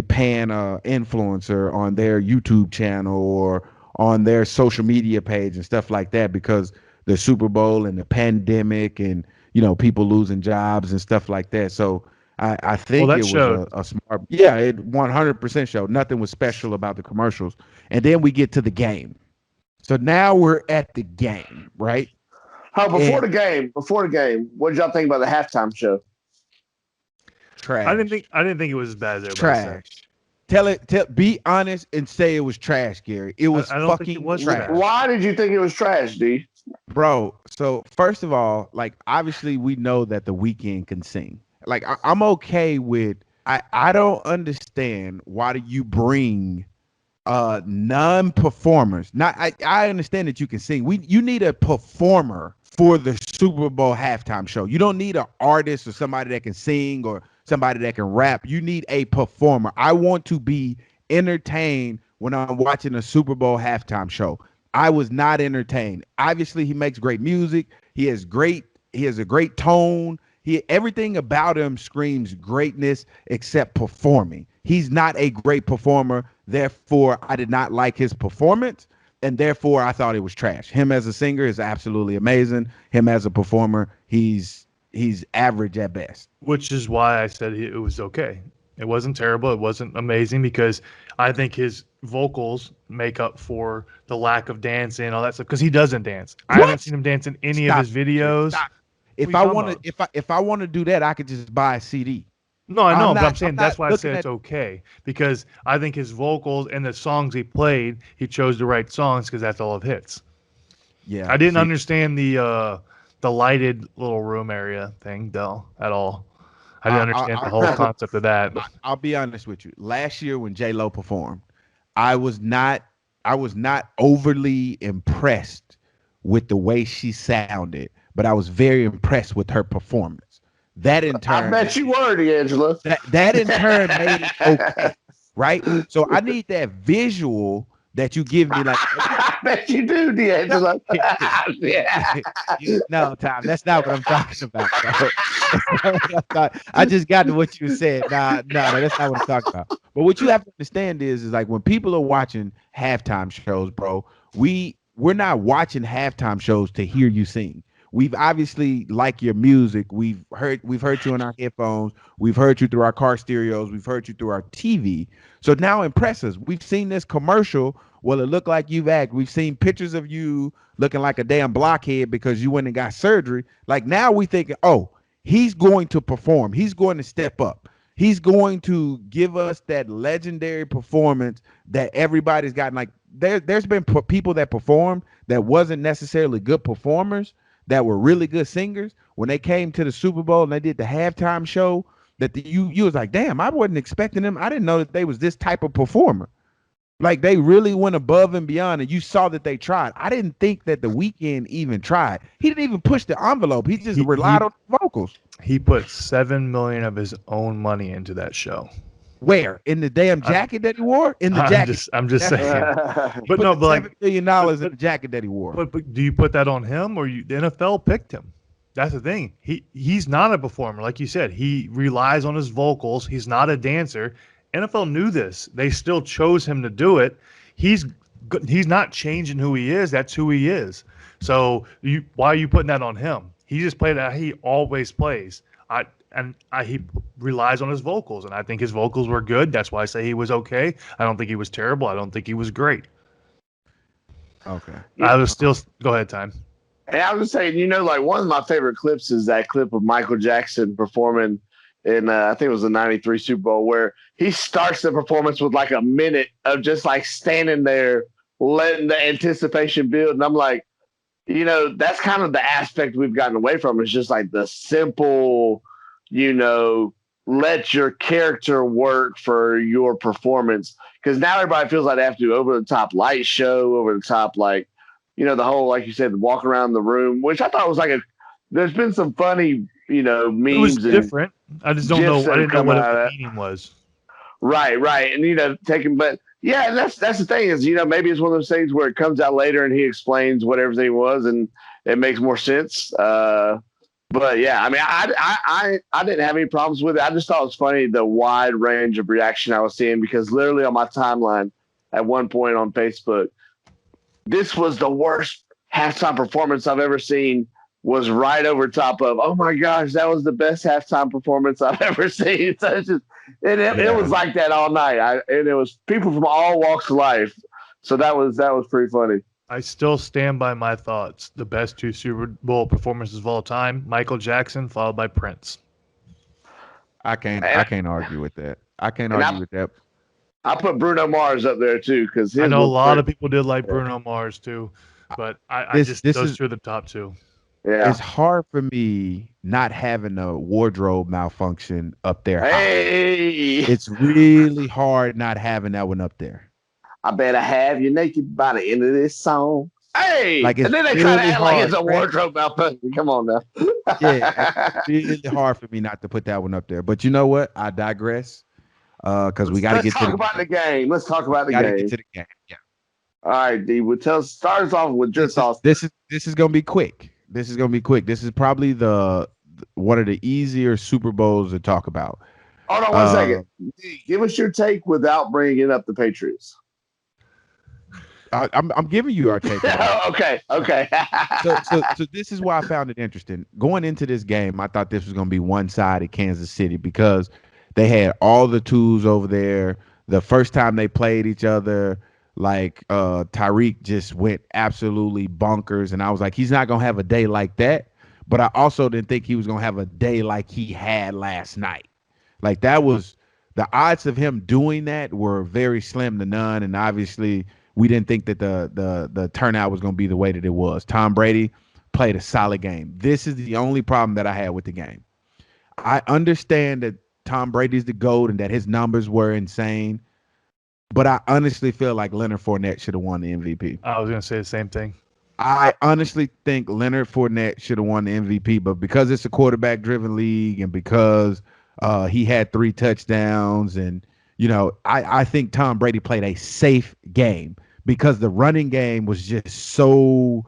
paying a influencer on their YouTube channel or on their social media page and stuff like that, because the Super Bowl and the pandemic and people losing jobs and stuff like that. So I think
that
it
showed.
was a smart. Yeah, it 100% showed. Nothing was special about the commercials. And then we get to the game. So now we're at the game, right?
Before the game, what did y'all think about the halftime show?
Trash.
I didn't think it was as bad as everybody said.
Trash. Be honest and say it was trash, Gary. It was
I don't think
fucking
it was
trash.
trash.
Why did you think it was trash, D?
Bro, so first of all, like, obviously we know that The Weeknd can sing. Like, I'm okay with. I don't understand why do you bring non-performers. Not I understand that you can sing. You need a performer for the Super Bowl halftime show. You don't need an artist or somebody that can sing or somebody that can rap. You need a performer. I want to be entertained when I'm watching a Super Bowl halftime show. I was not entertained. Obviously, he makes great music. He has a great tone. Everything about him screams greatness except performing. He's not a great performer. Therefore, I did not like his performance, and therefore I thought it was trash. Him as a singer is absolutely amazing. Him as a performer, he's average at best.
Which is why I said it was okay. It wasn't terrible. It wasn't amazing, because I think his vocals make up for the lack of dancing and all that stuff, because he doesn't dance. I haven't seen him dance in any of his videos.
Stop.
What
If
are
I
you talking
want to, if I want to do that, I could just buy a CD.
No, I know, but I'm
I'm
saying
not
that's why I
looking
said it's okay, because I think his vocals and the songs he played, he chose the right songs, because that's all of hits.
Yeah,
I didn't understand the lighted little room area thing though at all. I didn't understand the whole concept of that.
I'll be honest with you. Last year when J-Lo performed, I was not I was not overly impressed with the way she sounded, but I was very impressed with her performance. That in
I
turn,
bet you were, D'Angelo.
that in turn made it okay, right? So I need that visual that you give me, like,
I bet you do, D'Angelo. Yeah.
no, Tom, that's not what I'm talking about, bro. I just got to what you said. Nah, that's not what I'm talking about. But what you have to understand is like when people are watching halftime shows, bro, we're not watching halftime shows to hear you sing. We've obviously like your music. We've heard you on our headphones. We've heard you through our car stereos. We've heard you through our TV. So now impress us. We've seen this commercial. Well, it looked like you've acted. We've seen pictures of you looking like a damn blockhead because you went and got surgery. Like now we thinking, oh, he's going to perform. He's going to step up. He's going to give us that legendary performance that everybody's gotten. Like there's been people that performed that wasn't necessarily good performers, that were really good singers. When they came to the Super Bowl and they did the halftime show, that you was like, damn, I wasn't expecting them. I didn't know that they was this type of performer. Like they really went above and beyond, and you saw that they tried. I didn't think that The Weeknd even tried. He didn't even push the envelope. He just relied on vocals.
He put $7 million of his own money into that show.
Where? In the damn jacket that he wore? In the jacket.
I'm just saying. But no, but like
$7 million in the jacket that he wore.
But do you put that on him, or the NFL picked him? That's the thing. He's not a performer, like you said. He relies on his vocals. He's not a dancer. NFL knew this. They still chose him to do it. He's not changing who he is. That's who he is. So why are you putting that on him? He just played how he always plays. He relies on his vocals, and I think his vocals were good. That's why I say he was okay. I don't think he was terrible. I don't think he was great.
Okay.
I was still go ahead, Time.
And I was saying, like one of my favorite clips is that clip of Michael Jackson performing in, I think it was the 93 Super Bowl, where he starts the performance with like a minute of just like standing there, letting the anticipation build. And I'm like, that's kind of the aspect we've gotten away from. It's just like the simple, let your character work for your performance. Because now everybody feels like they have to do over the top light show, over the top, like, the whole, like you said, walk around the room, which I thought was like there's been some funny, memes.
It was different. I just don't know. I didn't know what the meaning was.
Right. And, but yeah, that's the thing is, maybe it's one of those things where it comes out later and he explains what everything was and it makes more sense. But yeah, I mean, I didn't have any problems with it. I just thought it was funny, the wide range of reaction I was seeing, because literally on my timeline at one point on Facebook, this was the worst halftime performance I've ever seen, was right over top of, oh my gosh, that was the best halftime performance I've ever seen. So it's just, it was like that all night. And it was people from all walks of life. So that was pretty funny.
I still stand by my thoughts. The best two Super Bowl performances of all time: Michael Jackson, followed by Prince.
I can't argue with that. I
put Bruno Mars up there too, because
I know a lot of people did like Bruno Mars too, but those two are the top two.
Yeah,
it's hard for me not having a wardrobe malfunction up there.
Hey,
it's really hard not having that one up there.
I better have you naked by the end of this song. Hey,
like,
and then they try to act like it's a wardrobe malfunction. Come on now.
Yeah, it's really hard for me not to put that one up there. But you know what? I digress. Because we got to get to
the game. Let's talk about the game.
Got to get to the game. Yeah.
All right, D. Start us off with just off.
This is gonna be quick. This is probably one of the easier Super Bowls to talk about.
Hold on one second. D, give us your take without bringing up the Patriots.
I'm giving you our take.
Okay.
So this is why I found it interesting. Going into this game, I thought this was going to be one-sided Kansas City, because they had all the tools over there. The first time they played each other, like Tyreek just went absolutely bonkers, and I was like, he's not going to have a day like that. But I also didn't think he was going to have a day like he had last night. Like, that was the odds of him doing that were very slim to none, and obviously we didn't think that the turnout was going to be the way that it was. Tom Brady played a solid game. This is the only problem that I had with the game. I understand that Tom Brady's the GOAT and that his numbers were insane. but I honestly feel like Leonard Fournette should have won the MVP.
I was going to say the same thing.
I honestly think Leonard Fournette should have won the MVP, but because it's a quarterback-driven league and because he had 3 touchdowns and, I think Tom Brady played a safe game because the running game was just so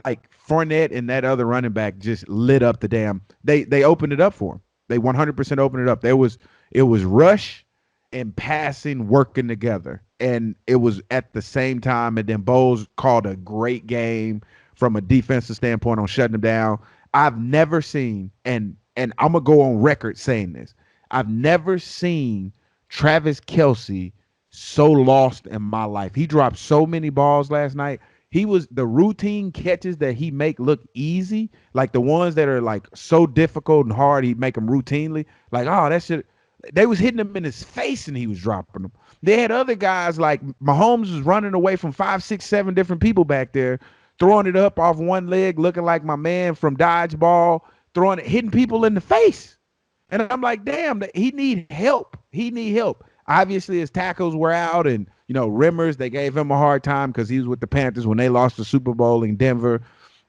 like Fournette and that other running back just lit up the damn. They opened it up for him. They 100% opened it up. It was rush and passing working together. And it was at the same time. And then Bowles called a great game from a defensive standpoint on shutting them down. I've never seen, and I'm going to go on record saying this, I've never seen Travis Kelce so lost in my life. He dropped so many balls last night. The routine catches that he make look easy, like the ones that are like so difficult and hard, he'd make them routinely. Like, oh, that shit. They was hitting him in his face and he was dropping them. They had other guys like Mahomes was running away from 5, 6, 7 different people back there, throwing it up off one leg, looking like my man from Dodgeball, hitting people in the face. And I'm like, damn, he need help. He need help. Obviously, his tackles were out, and Rimmers, they gave him a hard time because he was with the Panthers when they lost the Super Bowl in Denver,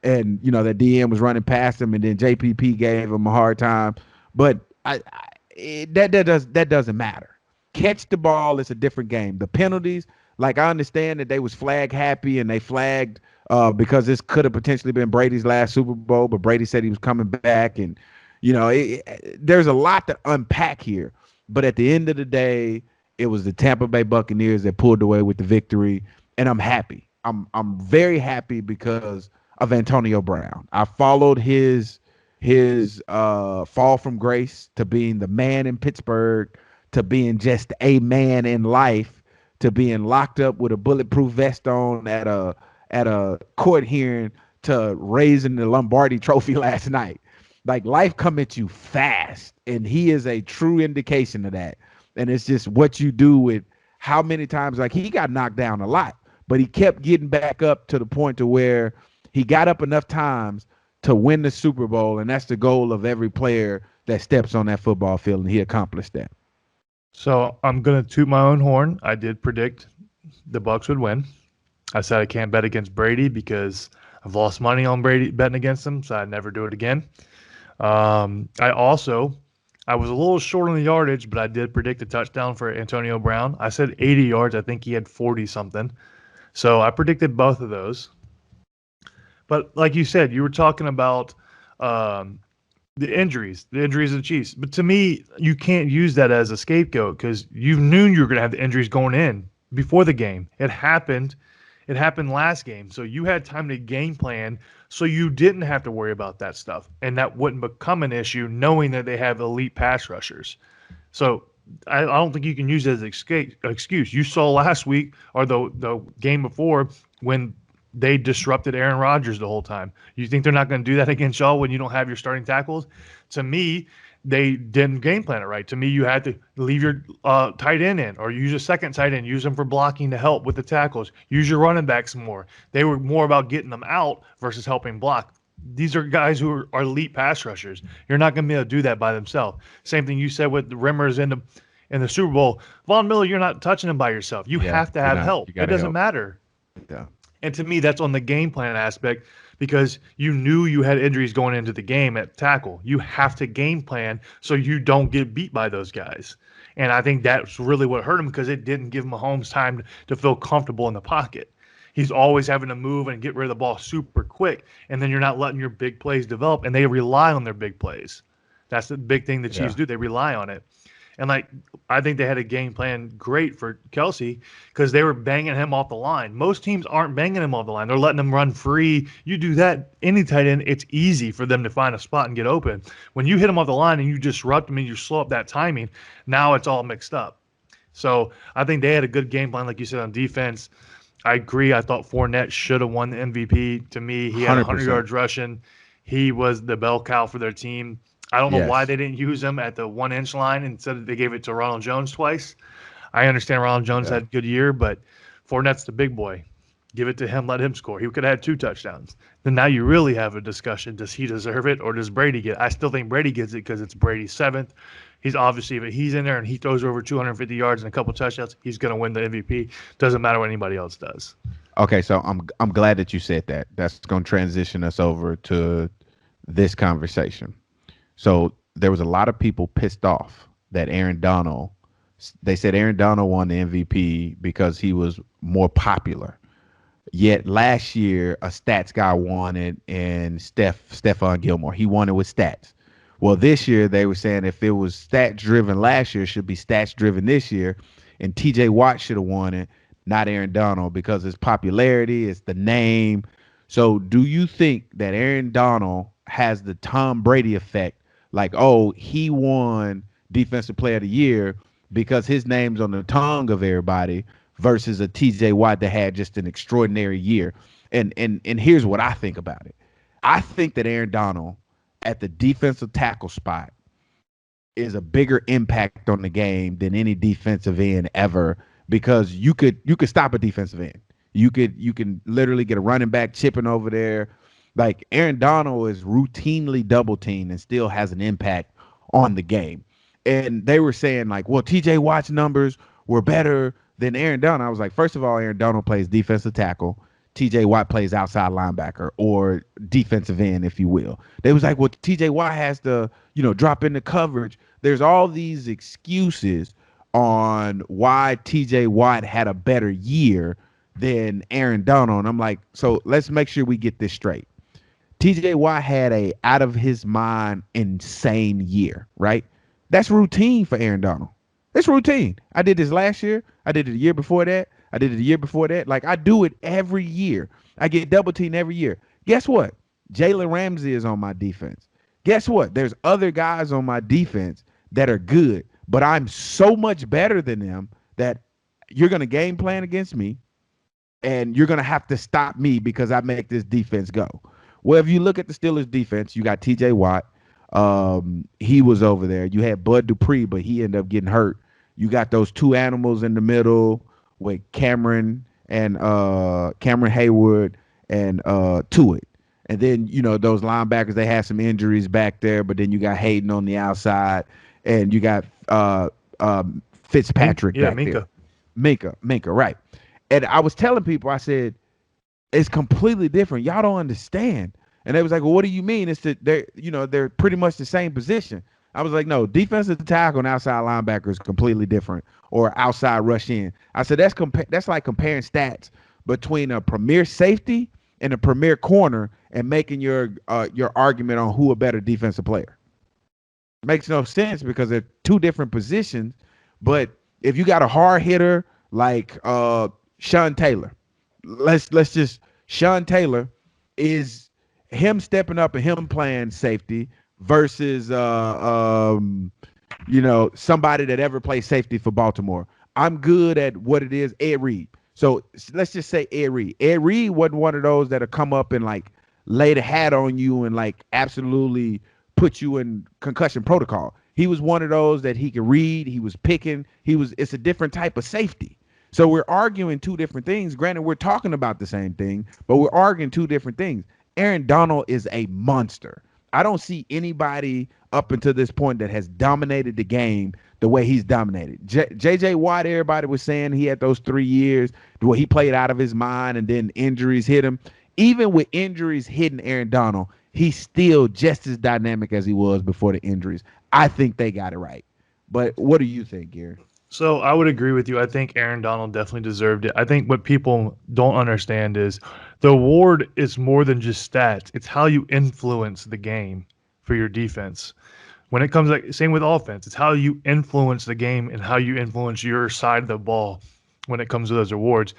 and that DM was running past him, and then JPP gave him a hard time. But that doesn't matter. Catch the ball, it's a different game. The penalties, like I understand that they was flag happy and they flagged because this could have potentially been Brady's last Super Bowl, but Brady said he was coming back, and there's a lot to unpack here. But at the end of the day, it was the Tampa Bay Buccaneers that pulled away with the victory, and I'm happy. I'm very happy because of Antonio Brown. I followed his fall from grace to being the man in Pittsburgh, to being just a man in life, to being locked up with a bulletproof vest on at a court hearing, to raising the Lombardi Trophy last night. Like, life come at you fast, and he is a true indication of that. And it's just what you do with how many times, like, he got knocked down a lot, but he kept getting back up to the point to where he got up enough times to win the Super Bowl, and that's the goal of every player that steps on that football field, and he accomplished that.
So I'm going to toot my own horn. I did predict the Bucs would win. I said I can't bet against Brady because I've lost money on Brady betting against him, so I'd never do it again. I was a little short on the yardage, but I did predict a touchdown for Antonio Brown. I said 80 yards. I think he had 40 something. So I predicted both of those. But like you said, you were talking about the injuries of the Chiefs. But to me, you can't use that as a scapegoat because you knew you were going to have the injuries going in before the game. It happened. It happened last game. So you had time to game plan so you didn't have to worry about that stuff. And that wouldn't become an issue knowing that they have elite pass rushers. So I don't think you can use it as an excuse. You saw last week or the game before when they disrupted Aaron Rodgers the whole time. You think they're not going to do that against y'all when you don't have your starting tackles? To me, they didn't game plan it right. To me, you had to leave your tight end in or use a second tight end, use them for blocking to help with the tackles, use your running backs more. They were more about getting them out versus helping block. These are guys who are elite pass rushers. You're not going to be able to do that by themselves. Same thing you said with the Rimmers in the Super Bowl. Von Miller, you're not touching him by yourself. You have to have help. It doesn't matter.
Yeah.
And to me, that's on the game plan aspect because you knew you had injuries going into the game at tackle. You have to game plan so you don't get beat by those guys. And I think that's really what hurt him because it didn't give Mahomes time to feel comfortable in the pocket. He's always having to move and get rid of the ball super quick, and then you're not letting your big plays develop, and they rely on their big plays. That's the big thing the Chiefs do. They rely on it. And, I think they had a game plan great for Kelce because they were banging him off the line. Most teams aren't banging him off the line. They're letting him run free. You do that, any tight end, it's easy for them to find a spot and get open. When you hit him off the line and you disrupt him and you slow up that timing, now it's all mixed up. So I think they had a good game plan, like you said, on defense. I agree. I thought Fournette should have won the MVP. To me, he had 100 yards rushing. He was the bell cow for their team. I don't know why they didn't use him at the 1-inch line instead they gave it to Ronald Jones twice. I understand Ronald Jones had a good year, but Fournette's the big boy. Give it to him. Let him score. He could have had 2 touchdowns. Then now you really have a discussion. Does he deserve it or does Brady get it? I still think Brady gets it because it's Brady's 7th. He's obviously, if he's in there and he throws over 250 yards and a couple touchdowns, he's going to win the MVP. Doesn't matter what anybody else does.
Okay, so I'm glad that you said that. That's going to transition us over to this conversation. So there was a lot of people pissed off that Aaron Donald, they said Aaron Donald won the MVP because he was more popular. Yet last year, a stats guy won it, and Stephon Gilmore. He won it with stats. Well, this year they were saying if it was stats driven last year, it should be stats driven this year, and T.J. Watt should have won it, not Aaron Donald, because it's popularity, it's the name. So, do you think that Aaron Donald has the Tom Brady effect? Like, oh, he won Defensive Player of the Year because his name's on the tongue of everybody, versus a TJ Watt that had just an extraordinary year. And here's what I think about it. I think that Aaron Donald at the defensive tackle spot is a bigger impact on the game than any defensive end ever, because you could stop a defensive end. You can literally get a running back chipping over there. Like, Aaron Donald is routinely double teamed and still has an impact on the game. And they were saying like, well, TJ Watt's numbers were better than Aaron Donald. I was like, first of all, Aaron Donald plays defensive tackle. TJ Watt plays outside linebacker or defensive end, if you will. They was like, well, TJ Watt has to, drop into coverage. There's all these excuses on why TJ Watt had a better year than Aaron Donald. And I'm like, so let's make sure we get this straight. TJ Watt had a out of his mind insane year, right? That's routine for Aaron Donald. It's routine. I did this last year. I did it the year before that. I did it the year before that. Like, I do it every year. I get double teamed every year. Guess what? Jalen Ramsey is on my defense. Guess what? There's other guys on my defense that are good, but I'm so much better than them that you're going to game plan against me, and you're going to have to stop me because I make this defense go. Well, if you look at the Steelers defense, you got TJ Watt. He was over there. You had Bud Dupree, but he ended up getting hurt. You got those two animals in the middle with Cameron Haywood and Tuitt. And then, those linebackers, they had some injuries back there, but then you got Hayden on the outside, and you got Fitzpatrick back there. Minka, right. And I was telling people, I said, it's completely different. Y'all don't understand. And they was like, well, what do you mean? It's that they're pretty much the same position. I was like, no, defensive tackle and outside linebacker is completely different, or outside rush in. I said, that's like comparing stats between a premier safety and a premier corner and making your argument on who a better defensive player. Makes no sense because they're two different positions. But if you got a hard hitter like Sean Taylor, Sean Taylor is him stepping up and him playing safety versus somebody that ever played safety for Baltimore. I'm good at what it is, Ed Reed. So let's just say Ed Reed. Ed Reed wasn't one of those that'll come up and like lay the hat on you and like absolutely put you in concussion protocol. He was one of those that he could read. He was picking. It's a different type of safety. So we're arguing two different things. Granted, we're talking about the same thing, but we're arguing two different things. Aaron Donald is a monster. I don't see anybody up until this point that has dominated the game the way he's dominated. J.J. Watt, everybody was saying he had those 3 years where he played out of his mind and then injuries hit him. Even with injuries hitting Aaron Donald, he's still just as dynamic as he was before the injuries. I think they got it right. But what do you think, Gary?
So I would agree with you. I think Aaron Donald definitely deserved it. I think what people don't understand is the award is more than just stats. It's how you influence the game for your defense. When it comes same with offense, it's how you influence the game and how you influence your side of the ball when it comes to those awards.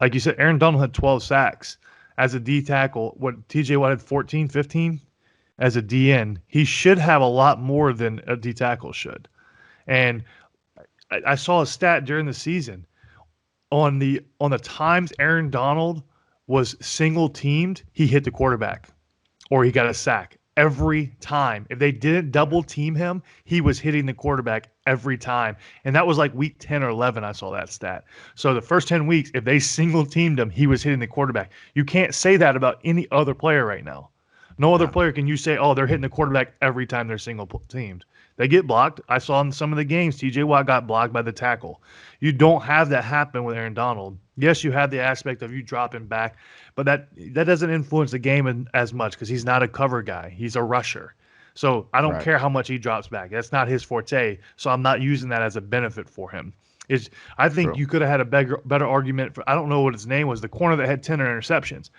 Like you said, Aaron Donald had 12 sacks as a D tackle. What TJ Watt had 14, 15 as a DN. He should have a lot more than a D tackle should. And I saw a stat during the season on the times Aaron Donald was single teamed, he hit the quarterback or he got a sack every time. If they didn't double team him, he was hitting the quarterback every time. And that was like week 10 or 11, I saw that stat. So the first 10 weeks, if they single teamed him, he was hitting the quarterback. You can't say that about any other player right now. No other player can you say, oh, they're hitting the quarterback every time they're single teamed. They get blocked. I saw in some of the games, TJ Watt got blocked by the tackle. You don't have that happen with Aaron Donald. Yes, you have the aspect of you dropping back, but that doesn't influence the game as much because he's not a cover guy. He's a rusher. So I don't care how much he drops back. That's not his forte. So I'm not using that as a benefit for him. I think you could have had a better argument for, I don't know what his name was, the corner that had 10 interceptions.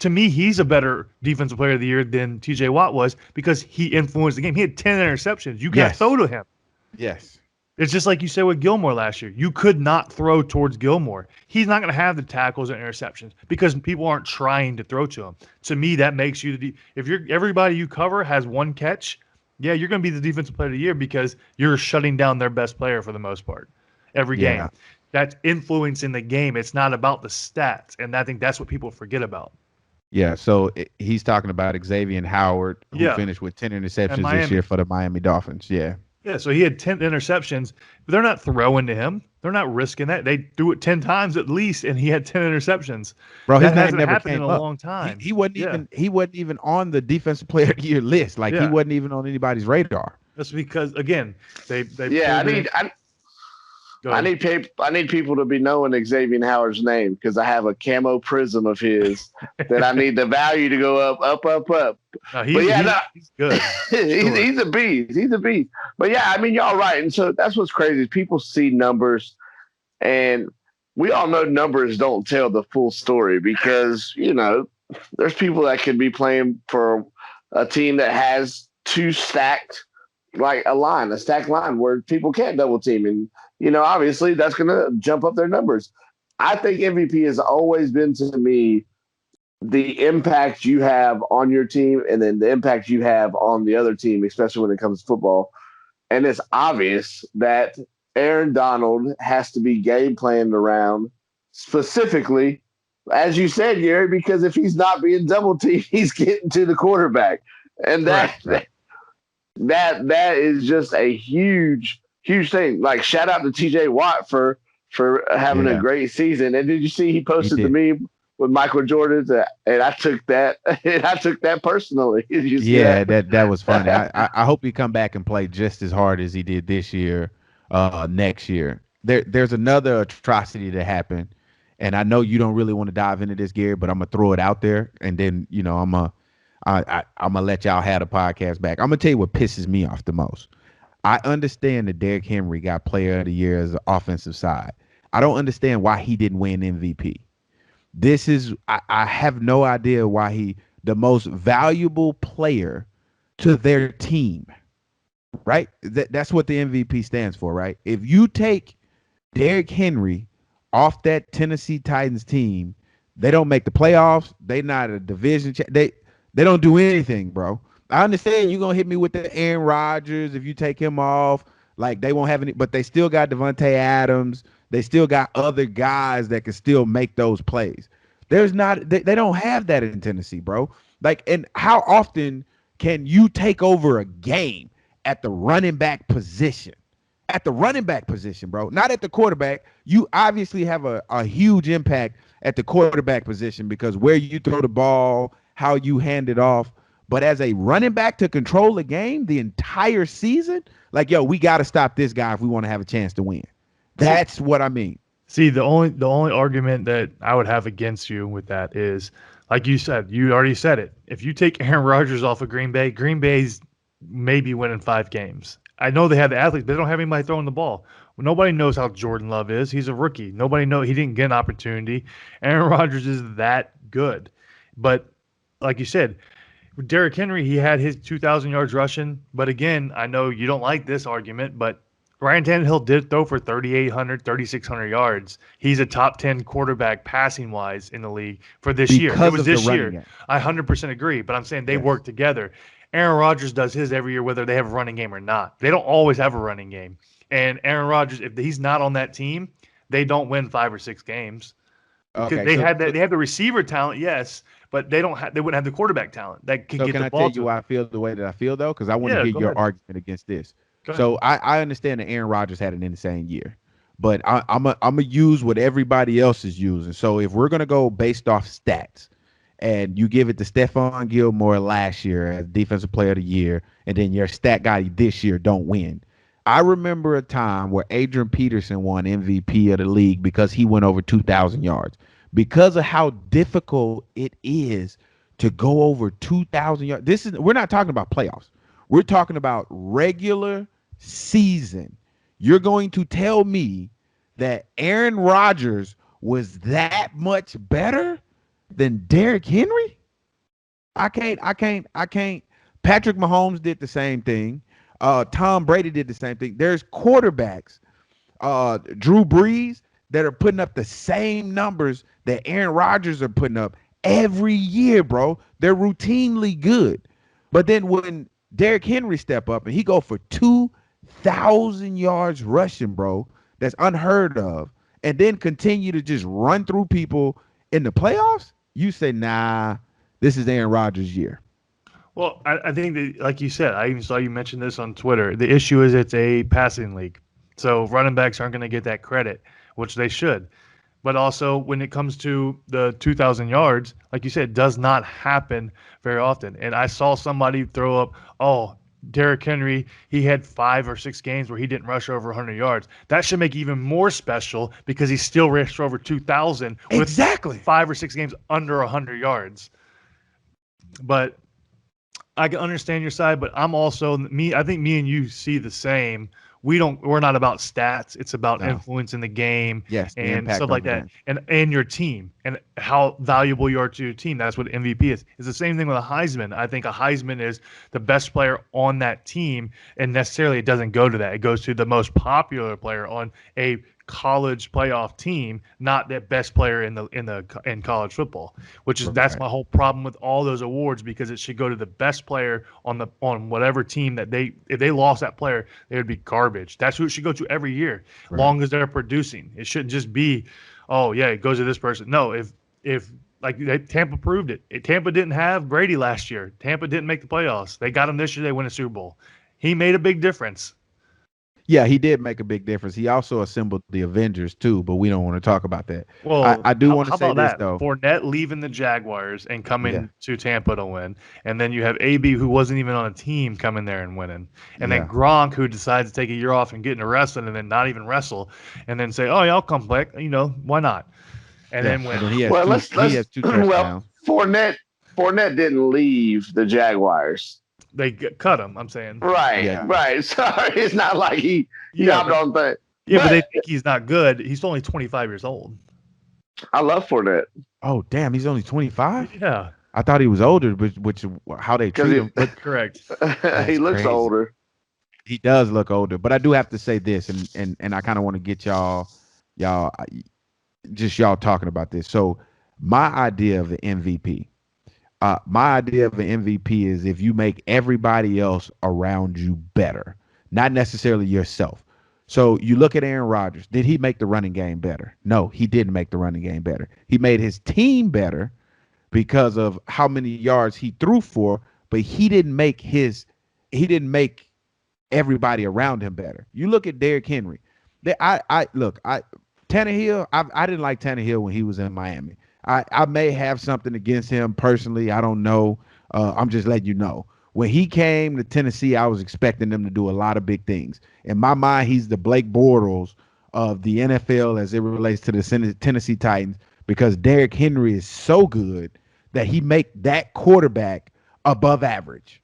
To me, he's a better defensive player of the year than TJ Watt was because he influenced the game. He had 10 interceptions. You got to throw to him.
Yes.
It's just like you said with Gilmore last year. You could not throw towards Gilmore. He's not going to have the tackles and interceptions because people aren't trying to throw to him. To me, that makes you if everybody you cover has one catch, you're going to be the defensive player of the year because you're shutting down their best player for the most part every game. That's influencing the game. It's not about the stats, and I think that's what people forget about.
Yeah, so he's talking about Xavier Howard, who finished with 10 interceptions this year for the Miami Dolphins. Yeah,
so he had 10 interceptions, but they're not throwing to him. They're not risking that. They do it 10 times at least, and he had 10 interceptions.
Bro,
that
his name
hasn't
never
happened
came
in a
up.
long time.
He wasn't even on the defensive player of the year list. Like he wasn't even on anybody's radar.
That's because again, they
I need people to be knowing Xavier Howard's name because I have a camo prism of his that I need the value to go up.
No, he's good.
He's a beast. He's a beast. But yeah, I mean, y'all right. And so that's what's crazy. People see numbers, and we all know numbers don't tell the full story because, there's people that could be playing for a team that has two stacked, like a stacked line where people can't double team. And, obviously that's going to jump up their numbers. I think MVP has always been, to me, the impact you have on your team and then the impact you have on the other team, especially when it comes to football. And it's obvious that Aaron Donald has to be game planned around specifically, as you said, Gary, because if he's not being double teamed, he's getting to the quarterback. And that is just a huge thing. Like, shout out to TJ Watt for having a great season. And did you see he posted the meme with Michael Jordan? And I took that personally.
That was funny. I hope he come back and play just as hard as he did this year, next year. There's another atrocity that happened, and I know you don't really want to dive into this, Gary, but I'm gonna throw it out there, and then I'm gonna let y'all have the podcast back. I'm gonna tell you what pisses me off the most. I understand that Derrick Henry got Player of the Year as an offensive side. I don't understand why he didn't win MVP. I have no idea why the most valuable player to their team, right? That's what the MVP stands for, right? If you take Derrick Henry off that Tennessee Titans team, they don't make the playoffs. They not a division. They don't do anything, bro. I understand you're gonna hit me with the Aaron Rodgers if you take him off. Like, they won't have any, but they still got Devontae Adams. They still got other guys that can still make those plays. They don't have that in Tennessee, bro. Like, and how often can you take over a game at the running back position? At the running back position, bro. Not at the quarterback. You obviously have a huge impact at the quarterback position because where you throw the ball, how you hand it off. But as a running back to control the game the entire season, like, we got to stop this guy if we want to have a chance to win. That's what I mean.
See, the only argument that I would have against you with that is, like you said, you already said it. If you take Aaron Rodgers off of Green Bay's maybe winning 5 games. I know they have the athletes, but they don't have anybody throwing the ball. Nobody knows how Jordan Love is. He's a rookie. Nobody knows. He didn't get an opportunity. Aaron Rodgers is that good. But like you said, with Derrick Henry, he had his 2,000 yards rushing. But again, I know you don't like this argument, but Ryan Tannehill did throw for 3,800, 3,600 yards. He's a top 10 quarterback passing-wise in the league for this year. It was this year. Game. I 100% agree, but I'm saying they work together. Aaron Rodgers does his every year, whether they have a running game or not. They don't always have a running game. And Aaron Rodgers, if he's not on that team, they don't win 5 or 6 games. Because they have the receiver talent, yes, but they wouldn't have the quarterback talent that can
So
get
can
the
I
ball
tell you why I feel the way that I feel though? Because I want to
Yeah,
hear
go
your
ahead.
argument against this.
Go ahead.
So I understand that Aaron Rodgers had an insane year, but I'm gonna use what everybody else is using. So if we're gonna go based off stats, and you give it to Stephon Gilmore last year as Defensive Player of the Year, and then your stat guy this year don't win. I remember a time where Adrian Peterson won MVP of the league because he went over 2,000 yards. Because of how difficult it is to go over 2,000 yards. We're not talking about playoffs. We're talking about regular season. You're going to tell me that Aaron Rodgers was that much better than Derrick Henry? I can't. Patrick Mahomes did the same thing. Tom Brady did the same thing. There's quarterbacks, Drew Brees, that are putting up the same numbers that Aaron Rodgers are putting up every year, bro. They're routinely good. But then when Derrick Henry step up and he go for 2,000 yards rushing, bro, that's unheard of, and then continue to just run through people in the playoffs, you say, nah, this is Aaron Rodgers' year.
Well, I think that, like you said, I even saw you mention this on Twitter. The issue is it's a passing league. So running backs aren't going to get that credit, which they should. But also when it comes to the 2,000 yards, like you said, it does not happen very often. And I saw somebody throw up, Derrick Henry, he had 5 or 6 games where he didn't rush over 100 yards. That should make it even more special because he still rushed over 2,000 with
Exactly.
5 or 6 games under 100 yards. But I can understand your side, but I'm also I think me and you see the same. We're not about stats. It's about influence in the game,
yes,
and stuff like that, and your team and how valuable you are to your team. That's what MVP is. It's the same thing with a Heisman. I think a Heisman is the best player on that team, and necessarily it doesn't go to that. It goes to the most popular player on a college playoff team, not that best player in college football. That's my whole problem with all those awards, because it should go to the best player on whatever team that if they lost that player, they would be garbage. That's who it should go to every year, long as they're producing. It shouldn't just be, it goes to this person. No, if like Tampa proved it. Tampa didn't have Brady last year. Tampa didn't make the playoffs. They got him this year. They win a Super Bowl. He made a big difference.
Yeah, he did make a big difference. He also assembled the Avengers too, but we don't want to talk about that. Well, I do want to say this though.
Fournette leaving the Jaguars and coming to Tampa to win, and then you have AB, who wasn't even on a team, coming there and winning, and then Gronk, who decides to take a year off and get into wrestling, and then not even wrestle, and then say, I'll come back. Why not? And then win.
He has two touchdowns.
Fournette didn't leave the Jaguars.
They cut him, I'm saying.
Right. Sorry, it's not like he hopped on thing.
Yeah, but they think he's not good. He's only 25 years old.
I love Fournette.
Oh, damn, he's only 25?
Yeah.
I thought he was older, which how they treat him. But
correct.
He looks crazy. Older.
He does look older, but I do have to say this, and I kind of want to get y'all talking about this. So my idea of the MVP. My idea of an MVP is if you make everybody else around you better, not necessarily yourself. So you look at Aaron Rodgers. Did he make the running game better? No, he didn't make the running game better. He made his team better because of how many yards he threw for, but he didn't make everybody around him better. You look at Derrick Henry. Tannehill, I didn't like Tannehill when he was in Miami. I may have something against him personally. I don't know. I'm just letting you know. When he came to Tennessee, I was expecting them to do a lot of big things. In my mind, he's the Blake Bortles of the NFL as it relates to the Tennessee Titans, because Derrick Henry is so good that he make that quarterback above average.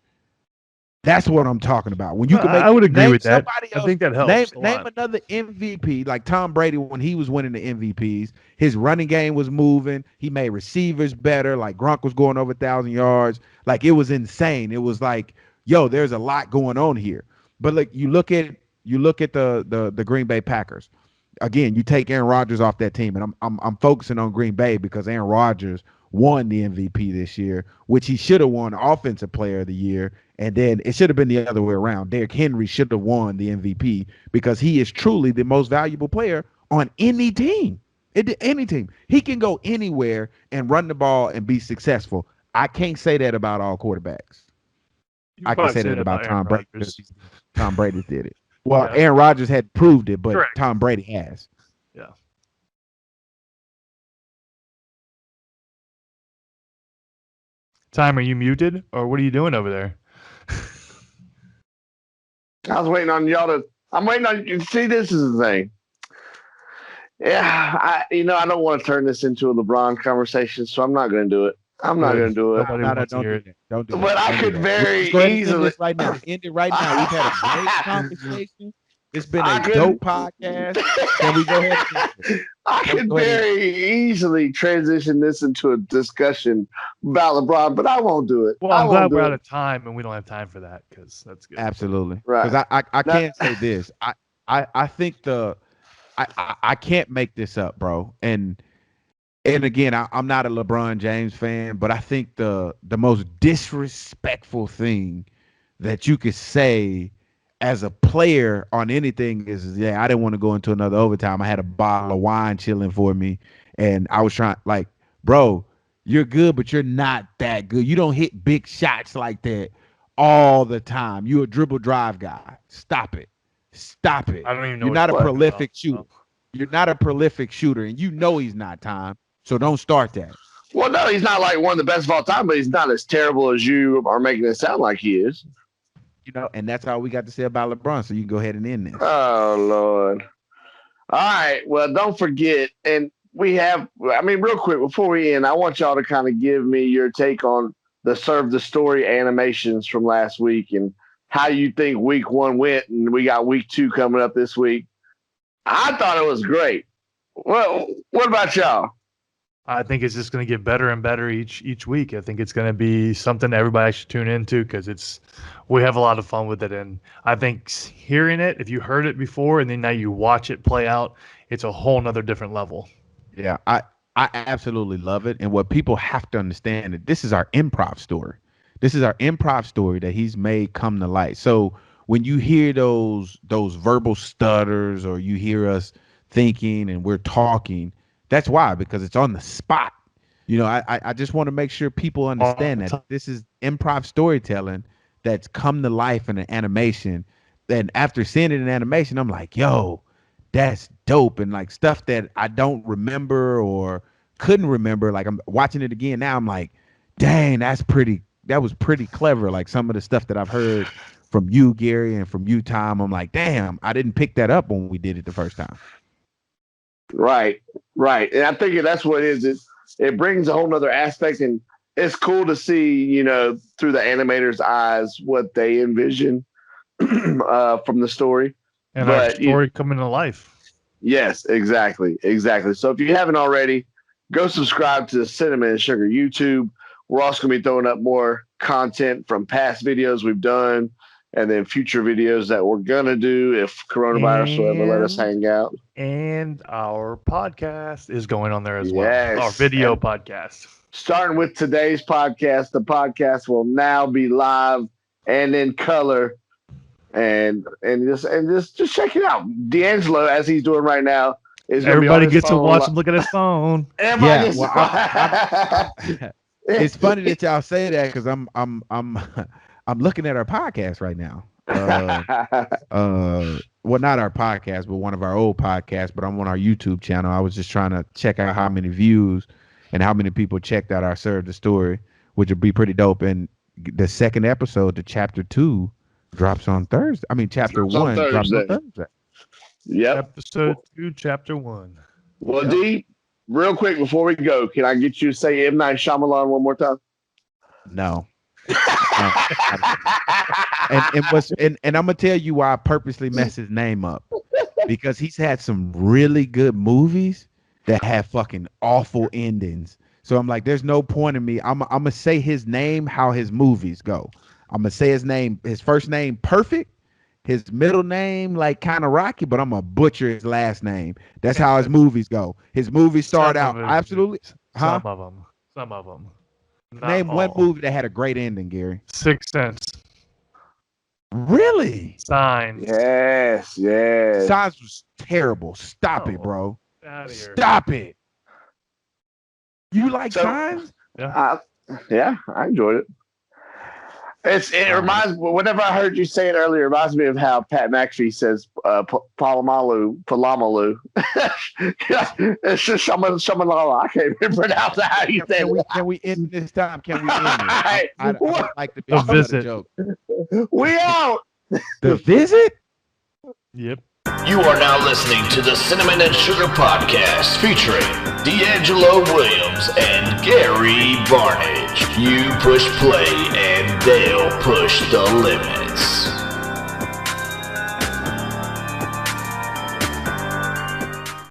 That's what I'm talking about. When you can make,
I would agree with that.
Else,
I think that helps.
Name another MVP like Tom Brady when he was winning the MVPs. His running game was moving. He made receivers better. Like Gronk was going over 1,000 yards. Like it was insane. It was like, there's a lot going on here. But like you look at the Green Bay Packers. Again, you take Aaron Rodgers off that team, and I'm focusing on Green Bay because Aaron Rodgers won the MVP this year, which he should have won Offensive Player of the Year. And then it should have been the other way around. Derrick Henry should have won the MVP because he is truly the most valuable player on any team. Any team. He can go anywhere and run the ball and be successful. I can't say that about all quarterbacks.
You
I can
probably
say
said
that about
Aaron
Tom Brady
Rodgers.
because Tom Brady did it. Well,
Yeah.
Aaron Rodgers had proved it, but
Correct.
Tom Brady has.
Yeah. Time, are you muted or what are you doing over there?
I was waiting on y'all to. I'm waiting on you. See, this is the thing. Yeah, I don't want to turn this into a LeBron conversation, so I'm not going to do it. I'm not going to do it.
Nobody
No,
wants to
don't
hear
do
it.
that. Don't do that.
But I
Don't do
could
that.
very
Let's go ahead and end
easily.
this right now. End it right now. We've had a great conversation. It's been
I
a
could-
dope podcast. Can we go ahead and end it?
I
Let's
could
go ahead
very easily transition this into a discussion about LeBron, but I won't do it.
Well,
I
I'm
won't
glad
do
we're
it.
out of time and we don't have time for that because that's good.
Absolutely.
Right.
Because I
That-
can't say this. I think I can't make this up, bro. And again, I'm not a LeBron James fan, but I think the most disrespectful thing that you could say as a player on anything is, I didn't want to go into another overtime. I had a bottle of wine chilling for me, and I was trying, like, bro, you're good, but you're not that good. You don't hit big shots like that all the time. You're a dribble drive guy. Stop it. Stop it.
I don't even know
You're
what
not a
you're talking
prolific
about.
shooter. You're not a prolific shooter, and you know he's not, Tom. So don't start that.
Well, no, he's not like one of the best of all time, but he's not as terrible as you are making it sound like he is.
And that's all we got to say about LeBron. So you can go ahead and end this.
Oh, Lord. All right. Well, don't forget, and real quick, before we end, I want y'all to kind of give me your take on the Serve the Story animations from last week and how you think week 1 went, and we got week 2 coming up this week. I thought it was great. Well, what about y'all?
I think it's just going to get better and better each week. I think it's going to be something everybody should tune into because we have a lot of fun with it. And I think hearing it, if you heard it before and then now you watch it play out, it's a whole nother different level.
Yeah, I absolutely love it. And what people have to understand that this is our improv story. This is our improv story that he's made come to light. So when you hear those verbal stutters or you hear us thinking and we're talking, that's why, because it's on the spot. I just want to make sure people understand that this is improv storytelling that's come to life in an animation. And after seeing it in animation, I'm like, yo, that's dope. And like stuff that I don't remember or couldn't remember, like I'm watching it again now, I'm like, dang, that was pretty clever. Like some of the stuff that I've heard from you, Gary, and from you, Tom, I'm like, damn, I didn't pick that up when we did it the first time.
Right. And I think that's what it is. It brings a whole nother aspect, and it's cool to see, through the animator's eyes, what they envision from the story.
And our story coming to life.
Yes, exactly. So if you haven't already, go subscribe to the Cinnamon and Sugar YouTube. We're also going to be throwing up more content from past videos we've done and then future videos that we're going to do if coronavirus will ever let us hang out.
And our podcast is going on there as well.
Yes.
Our video podcast.
Starting with today's podcast, the podcast will now be live and in color. And just check it out. D'Angelo, as he's doing right now, is
everybody gets to watch him look at his phone.
Everybody
it's funny that y'all say that because I'm looking at our podcast right now. Well, not our podcast, but one of our old podcasts. But I'm on our YouTube channel. I was just trying to check out how many views and how many people checked out our Serve the Story, which would be pretty dope. And the second episode, the chapter 2, drops on Thursday. I mean, chapter 1 drops on Thursday.
Yep.
Episode 2, chapter 1.
Well, yep. D, real quick before we go, can I get you to say M. Night Shyamalan one more time?
No. And I'm gonna tell you why I purposely messed his name up, because he's had some really good movies that have fucking awful endings. So I'm like, there's no point in me. I'm gonna say his name how his movies go. I'm gonna say his first name perfect, his middle name like kind of rocky, but I'm gonna butcher his last name. That's how his movies go. His movies start out absolutely.
Some of them.
Name one movie that had a great ending, Gary.
Sixth Sense.
Really?
Signs.
Yes.
Signs was terrible. Stop it, bro.
Out of here.
Stop it. You like
So-
Times?
Yeah, I enjoyed it. It reminds me, whenever I heard you say it earlier, it reminds me of how Pat McAfee says Palamalu. It's just Shamalala. I can't even pronounce how you say it.
Can we end this time? Can we end it? I don't like to be
The
a
visit.
joke.
We out.
The visit?
Yep.
You are now listening to the Cinnamon and Sugar Podcast featuring D'Angelo Williams and Gary Barnage. You push play and they'll push the limits.